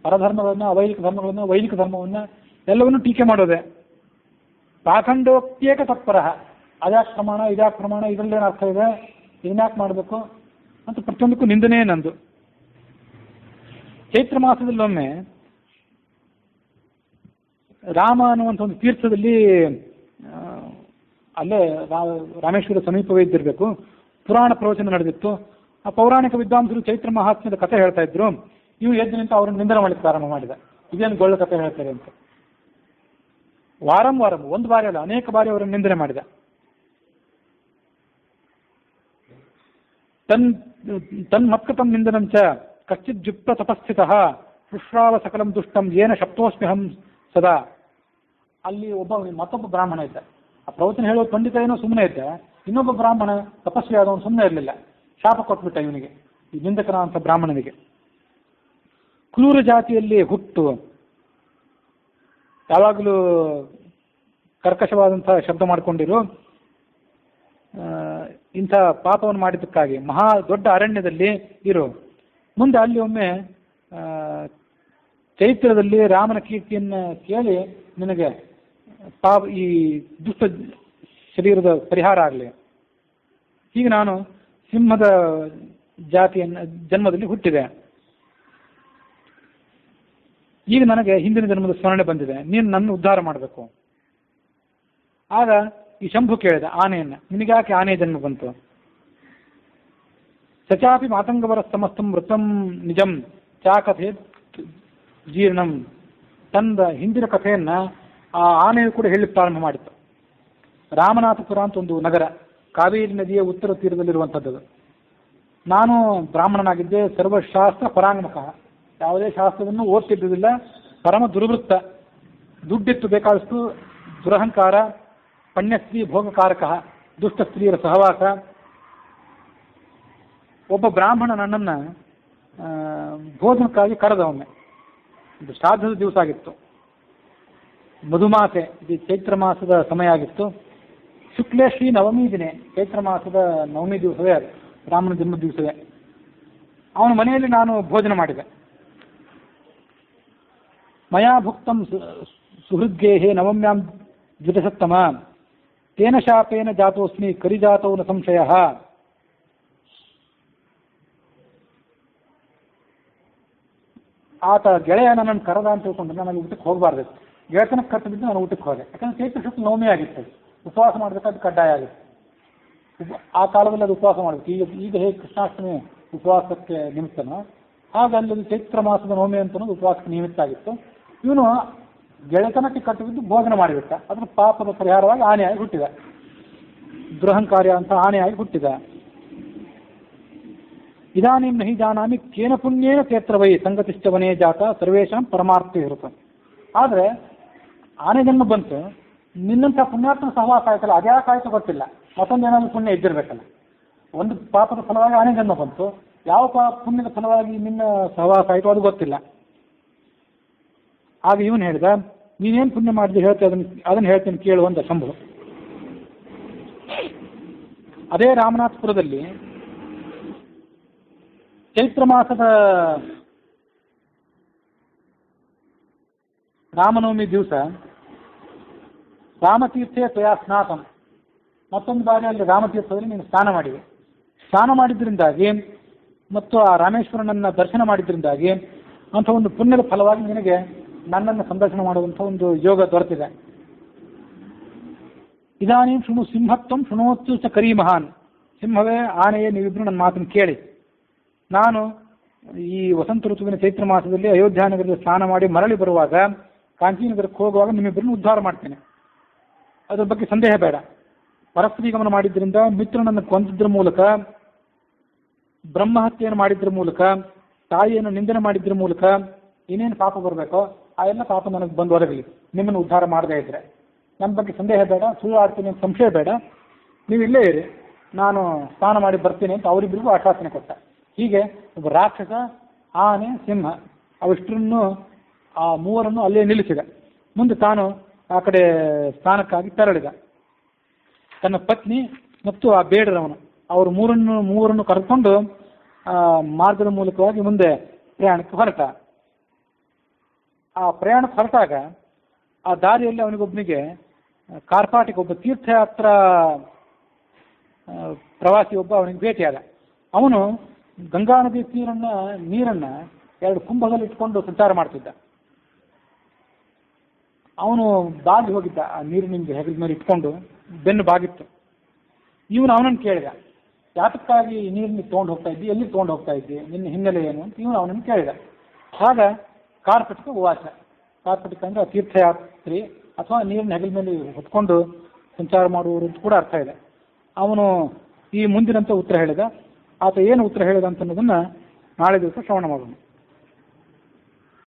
ಪರಧರ್ಮಗಳನ್ನು, ಅವೈದಿಕ ಧರ್ಮಗಳನ್ನು, ವೈದಿಕ ಧರ್ಮವನ್ನು ಎಲ್ಲವನ್ನೂ ಟೀಕೆ ಮಾಡೋದೆ. ಪಾಖಂಡೋಕ್ತೇಕ ತತ್ಪರ, ಅದ್ಯಾಕೆ ಪ್ರಮಾಣ, ಇದ್ಯಾಕೆ ಪ್ರಮಾಣ, ಇದರಲ್ಲೇನು ಅರ್ಥ ಇದೆ, ಇದನ್ಯಾಕೆ ಮಾಡಬೇಕು ಅಂತ ಪ್ರತಿಯೊಂದಕ್ಕೂ ನಿಂದನೆ ನಂದು. ಚೈತ್ರ ಮಾಸದಲ್ಲೊಮ್ಮೆ ರಾಮ ಅನ್ನುವಂಥ ಒಂದು ತೀರ್ಥದಲ್ಲಿ, ಅಲ್ಲೇ ರಾಮೇಶ್ವರ ಸಮೀಪವೇ ಇದ್ದಿರಬೇಕು, ಪುರಾಣ ಪ್ರವಚನ ನಡೆದಿತ್ತು. ಆ ಪೌರಾಣಿಕ ವಿದ್ವಾಂಸರು ಚೈತ್ರ ಮಹಾತ್ಮ್ಯದ ಕಥೆ ಹೇಳ್ತಾ ಇದ್ರು. ಇವು ಎದ್ದು ನಿಂತು ಅವರನ್ನು ನಿಂದನೆ ಮಾಡಲಿಕ್ಕೆ ಪ್ರಾರಂಭ ಮಾಡಿದ. ಇದೇನು ಗೊಳ್ಳ ಕಥೆ ಹೇಳ್ತಾರೆ ಅಂತ. ವಾರಂ ಒಂದು ಬಾರಿ ಅಲ್ಲ, ಅನೇಕ ಬಾರಿ ಅವರನ್ನು ನಿಂದನೆ ಮಾಡಿದ. ತನ್ಮತ್ಕೃತಂ ನಿಂದನಂಚ ಕಶ್ಚಿತ್ ಜುಪ್ತ ತಪಸ್ಥಿತಃ ಶುಶ್ರಾವ ಸಕಲಂ ದುಷ್ಟಂ ಯೇನ ಶಪ್ತೋಸ್ಮ್ಯಹಂ ಸದಾ. ಅಲ್ಲಿ ಮತ್ತೊಬ್ಬ ಬ್ರಾಹ್ಮಣ ಇದ್ದ. ಆ ಪ್ರವಚನ ಹೇಳುವ ಪಂಡಿತ ಏನೋ ಸುಮ್ಮನೆ ಇದ್ದ. ಇನ್ನೊಬ್ಬ ಬ್ರಾಹ್ಮಣ ತಪಸ್ವಿ ಆದವನು ಸುಮ್ಮನೆ ಇರಲಿಲ್ಲ. ಶಾಪ ಕೊಟ್ಬಿಟ್ಟ ಇವನಿಗೆ, ಈ ನಿಂದಕನ ಅಂತ ಬ್ರಾಹ್ಮಣನಿಗೆ. ಕ್ರೂರ ಜಾತಿಯಲ್ಲಿ ಹುಟ್ಟು, ಯಾವಾಗಲೂ ಕರ್ಕಶವಾದಂತಹ ಶಬ್ದ ಮಾಡಿಕೊಂಡಿರು, ಇಂಥ ಪಾಪವನ್ನು ಮಾಡಿದ್ದಕ್ಕಾಗಿ ಮಹಾ ದೊಡ್ಡ ಅರಣ್ಯದಲ್ಲಿ ಇರು. ಮುಂದೆ ಅಲ್ಲಿ ಒಮ್ಮೆ ಚೈತ್ರದಲ್ಲಿ ರಾಮನ ಕೀರ್ತಿಯನ್ನು ಕೇಳಿ ನಿನಗೆ ಈ ದುಷ್ಟ ಶರೀರದ ಪರಿಹಾರ ಆಗಲಿ. ಹೀಗೆ ನಾನು ಸಿಂಹದ ಜಾತಿಯನ್ನು ಜನ್ಮದಲ್ಲಿ ಹುಟ್ಟಿದೆ. ಈಗ ನನಗೆ ಹಿಂದಿನ ಜನ್ಮದ ಸ್ಮರಣೆ ಬಂದಿದೆ, ನೀನು ನನ್ನ ಉದ್ಧಾರ ಮಾಡಬೇಕು. ಆಗ ಈ ಶಂಭು ಕೇಳಿದ ಆನೆಯನ್ನು, ನಿನಗ್ಯಾಕೆ ಆನೆ ಜನ್ಮ ಬಂತು? ಸಚಾಪಿ ಮಾತಂಗವರ ಸಮಸ್ತಂ ವೃತ್ತಂ ನಿಜಂ ಚಾಕಥೆ ಜೀರ್ಣಂ. ತಂದ ಹಿಂದಿನ ಕಥೆಯನ್ನ ಆ ಆನೆಯು ಕೂಡ ಹೇಳಿ ಪ್ರಾರಂಭ ಮಾಡಿತ್ತು. ರಾಮನಾಥಪುರ ಅಂತ ಒಂದು ನಗರ, ಕಾವೇರಿ ನದಿಯ ಉತ್ತರ ತೀರದಲ್ಲಿರುವಂಥದ್ದು. ನಾನು ಬ್ರಾಹ್ಮಣನಾಗಿದ್ದೆ, ಸರ್ವಶಾಸ್ತ್ರ ಪರಾಂಗಮಕ, ಯಾವುದೇ ಶಾಸ್ತ್ರವನ್ನು ಓದ್ತಿದ್ದುದಿಲ್ಲ, ಪರಮ ದುರ್ವೃತ್ತ, ದುಡ್ಡಿತ್ತು ಬೇಕಾದಷ್ಟು, ದುರಹಂಕಾರ, ಪಣ್ಯಸ್ತ್ರೀ ಭೋಗಕಾರಕ, ದುಷ್ಟ ಸ್ತ್ರೀಯರ ಸಹವಾಸ. ಒಬ್ಬ ಬ್ರಾಹ್ಮಣ ನನ್ನನ್ನು ಭೋಜನಕ್ಕಾಗಿ ಕರೆದವೊಮ್ಮೆ. ಇದು ಶ್ರಾದ್ದದ ದಿವಸ ಆಗಿತ್ತು, ಮಧುಮಾಸೆ, ಇದು ಚೈತ್ರ ಮಾಸದ ಸಮಯ ಆಗಿತ್ತು. ಶುಕ್ಲೇಶ್ರೀ ನವಮಿ ದಿನೇ, ಚೈತ್ರ ಮಾಸದ ನವಮಿ ದಿವಸವೇ ಅದು, ರಾಮನ ಜನ್ಮ ದಿವಸವೇ. ಅವನ ಮನೆಯಲ್ಲಿ ನಾನು ಭೋಜನ ಮಾಡಿದೆ. ಮಯಾ ಭುಕ್ತಂ ಸುಹೃದ್ಗೇಹೇ ನವಮ್ಯಾಂ ದ್ವಿಜಸತ್ತಮ ತೇನ ಶಾಪೇನ ಜಾತೋಸ್ಮಿ ಕರಿಜಾತೋ ನ ಸಂಶಯ. ಆತ ಗೆಳೆಯ ನನ್ನನ್ನು ಕರೆದ ಅಂತ ತಿಳ್ಕೊಂಡು ನಾನು ಊಟಕ್ಕೆ ಹೋಗಬಾರ್ದಿತ್ತು. ಗೆಳೆತನಕ್ಕೆ ಕರೆದು ಬಿದ್ದು ನಾನು ಊಟಕ್ಕೆ ಹೋದೆ. ಯಾಕಂದ್ರೆ ಚೈತ್ರ ಶುಕ್ಲ ನವಮಿ ಆಗಿತ್ತು, ಉಪವಾಸ ಮಾಡಬೇಕಾದ ಕಡ್ಡಾಯ ಆಗಿತ್ತು. ಆ ಕಾಲದಲ್ಲಿ ಅದು ಉಪವಾಸ ಮಾಡಬೇಕು. ಈಗ ಹೇಗೆ ಕೃಷ್ಣಾಷ್ಟಮಿ ಉಪವಾಸಕ್ಕೆ ನಿಮಿತ್ತನೋ ಆಗ ಅಲ್ಲಿ ಚೈತ್ರ ಮಾಸದ ನವಮಿ ಅಂತ ಉಪವಾಸಕ್ಕೆ ನಿಮಿತ್ತ ಆಗಿತ್ತು. ಇವನು ಗೆಳೆತನಕ್ಕೆ ಕಟ್ಟು ಬಿದ್ದು ಭೋಜನ ಮಾಡಿಬಿಟ್ಟ. ಅದ್ರ ಪಾಪದ ಪರಿಹಾರವಾಗಿ ಆನೆಯಾಗಿ ಹುಟ್ಟಿದ, ದುರಹಂಕಾರ್ಯ ಅಂತ ಆನೆಯಾಗಿ ಹುಟ್ಟಿದ. ಇದಾನಿಂ ನಹಿ ಜಾನಾಮಿ ಕೇನ ಪುಣ್ಯೇನ ತೇತ್ರವೈ ಸಂಗತಿಷ್ಠವನೇ ಜಾತ ಸರ್ವೇಶಾಂ ಪರಮಾರ್ಥ ಇರುತ್ತೆ. ಆದರೆ ಆನೆ ಜನ್ಮ ಬಂತು, ನಿನ್ನಂಥ ಪುಣ್ಯಾತ್ಮ ಸಹವಾಸ ಆಯ್ತಲ್ಲ, ಅದ್ಯಾಕೆ ಆಯ್ತು ಗೊತ್ತಿಲ್ಲ, ಮತ್ತೊಂದೇನಾದ್ರೂ ಪುಣ್ಯ ಇದ್ದಿರ್ಬೇಕಲ್ಲ. ಒಂದು ಪಾಪದ ಫಲವಾಗಿ ಆನೆ ಜನ್ಮ ಬಂತು, ಯಾವ ಪುಣ್ಯದ ಫಲವಾಗಿ ನಿನ್ನ ಸಹವಾಸ ಆಯಿತು ಅದು ಗೊತ್ತಿಲ್ಲ. ಆಗ ಇವನು ಹೇಳಿದ, ನೀನೇನು ಪುಣ್ಯ ಮಾಡಿದ್ರೆ ಹೇಳ್ತೇವೆ ಅದನ್ನು ಹೇಳ್ತೀನಿ ಕೇಳು ಅಂದ ಶಂಭು. ಅದೇ ರಾಮನಾಥಪುರದಲ್ಲಿ ಚೈತ್ರ ಮಾಸದ ರಾಮನವಮಿ ದಿವಸ ರಾಮತೀರ್ಥೇ ತ್ವಯಾ ಸ್ನಾತಂ, ಮತ್ತೊಂದು ಬಾರಿ ಅಲ್ಲಿ ರಾಮತೀರ್ಥದಲ್ಲಿ ನೀನು ಸ್ನಾನ ಮಾಡಿದೆ. ಸ್ನಾನ ಮಾಡಿದ್ರಿಂದಾಗಿ ಮತ್ತು ಆ ರಾಮೇಶ್ವರನನ್ನ ದರ್ಶನ ಮಾಡಿದ್ರಿಂದಾಗಿ ಅಂಥ ಒಂದು ಪುಣ್ಯದ ಫಲವಾಗಿ ನಿನಗೆ ನನ್ನನ್ನು ಸಂದರ್ಶನ ಮಾಡುವಂಥ ಒಂದು ಯೋಗ ದೊರೆತಿದೆ. ಇದಾನೇನು ಶೃಣು ಸಿಂಹತ್ವಂ ಶೃಣೋತ್ತು ಚ ಕರಿ ಮಹಾನ್. ಸಿಂಹವೇ, ಆನೆಯೇ, ನೀವಿಬ್ರು ನನ್ನ ಮಾತನ್ನು ಕೇಳಿ. ನಾನು ಈ ವಸಂತ ಋತುವಿನ ಚೈತ್ರ ಮಾಸದಲ್ಲಿ ಅಯೋಧ್ಯಾನಗರದಲ್ಲಿ ಸ್ನಾನ ಮಾಡಿ ಮರಳಿ ಬರುವಾಗ, ಕಾಂಚೀನಗರಕ್ಕೆ ಹೋಗುವಾಗ ನಿಮ್ಮಿಬ್ಬರನ್ನು ಉದ್ಧಾರ ಮಾಡ್ತೇನೆ, ಅದ್ರ ಬಗ್ಗೆ ಸಂದೇಹ ಬೇಡ. ಪರಸ್ತ್ರೀಗಮನ ಮಾಡಿದ್ರಿಂದ, ಮಿತ್ರನನ್ನು ಕೊಂದಿದ್ರ ಮೂಲಕ, ಬ್ರಹ್ಮಹತ್ಯೆಯನ್ನು ಮಾಡಿದ್ರ ಮೂಲಕ, ತಾಯಿಯನ್ನು ನಿಂದನೆ ಮಾಡಿದ್ರ ಮೂಲಕ ಏನೇನು ಪಾಪ ಬರಬೇಕೋ ಆ ಎಲ್ಲ ಪಾಪ ನನಗೆ ಬಂದು ಒದಗಲಿ, ನಿಮ್ಮನ್ನು ಉದ್ಧಾರ ಮಾಡದೇ ಇದ್ರೆ. ನನ್ನ ಬಗ್ಗೆ ಸಂದೇಹ ಬೇಡ, ಸುಳ್ಳು ಆಡ್ತೀನಿ ಅಂತ ಸಂಶಯ ಬೇಡ, ನೀವು ಇಲ್ಲೇ ಇರಿ, ನಾನು ಸ್ನಾನ ಮಾಡಿ ಬರ್ತೀನಿ ಅಂತ ಅವರಿಬ್ಬರಿಗೂ ಆಶ್ವಾಸನೆ ಕೊಟ್ಟ. ಹೀಗೆ ಒಬ್ಬ ರಾಕ್ಷಸ, ಆನೆ, ಸಿಂಹ ಅವಿಷ್ಟರನ್ನು ಆ ಮೂವರನ್ನು ಅಲ್ಲೇ ನಿಲ್ಲಿಸಿದ. ಮುಂದೆ ತಾನು ಆ ಕಡೆ ಸ್ನಾನಕ್ಕಾಗಿ ತೆರಳಿದ. ತನ್ನ ಪತ್ನಿ ಮತ್ತು ಆ ಬೇಡರವನು ಅವರು ಮೂವರನ್ನು ಕರೆದುಕೊಂಡು ಮಾರ್ಗದ ಮೂಲಕವಾಗಿ ಮುಂದೆ ಪ್ರಯಾಣಕ್ಕೆ ಹೊರಟ. ಆ ಪ್ರಯಾಣಕ್ಕೆ ಹೊರಟಾಗ ಆ ದಾರಿಯಲ್ಲಿ ಅವನಿಗೊಬ್ಬನಿಗೆ ಕಾರ್ಪಾಟಿಗೆ ಒಬ್ಬ ತೀರ್ಥಯಾತ್ರಾ ಪ್ರವಾಸಿ ಒಬ್ಬ ಅವನಿಗೆ ಭೇಟಿಯಾದ. ಅವನು ಗಂಗಾ ನದಿ ನೀರನ್ನು 2 ಕುಂಭದಲ್ಲಿ ಇಟ್ಕೊಂಡು ಸಂಚಾರ ಮಾಡ್ತಿದ್ದ. ಅವನು ಬಾಗಿ ಹೋಗಿದ್ದ, ಆ ನೀರಿನಿಂದ ಹೆಗಲ ಮೇಲೆ ಇಟ್ಕೊಂಡು ಬೆನ್ನು ಬಾಗಿತ್ತು. ಇವನು ಅವನನ್ನು ಕೇಳಿದ, ಯಾತಕ್ಕಾಗಿ ನೀರನ್ನು ತೊಗೊಂಡು ಹೋಗ್ತಾ ಇದ್ದಿ, ಎಲ್ಲಿ ತೊಗೊಂಡು ಹೋಗ್ತಾ ಇದ್ದಿ, ನಿನ್ನ ಹಿನ್ನೆಲೆ ಏನು ಅಂತ ಇವನು ಅವನನ್ನು ಕೇಳಿದ. ಆಗ ಕಾರ್ಪಟಿಕ ಉವಾಚ, ಕಾರ್ಪಟಿಕ ಅಂದರೆ ತೀರ್ಥಯಾತ್ರಿ ಅಥವಾ ನೀರಿನ ಹೆಗಲ ಮೇಲೆ ಹೊತ್ಕೊಂಡು ಸಂಚಾರ ಮಾಡುವವರು ಅಂತ ಕೂಡ ಅರ್ಥ ಇದೆ. ಅವನು ಈ ಮುಂದಿನಂತೆ ಉತ್ತರ ಹೇಳಿದ. ಆತ ಏನು ಉತ್ತರ ಹೇಳಿದ ಅಂತ ಅನ್ನೋದನ್ನು ನಾಳೆ ದಿವಸ ಶ್ರವಣ ಮಾಡೋಣ.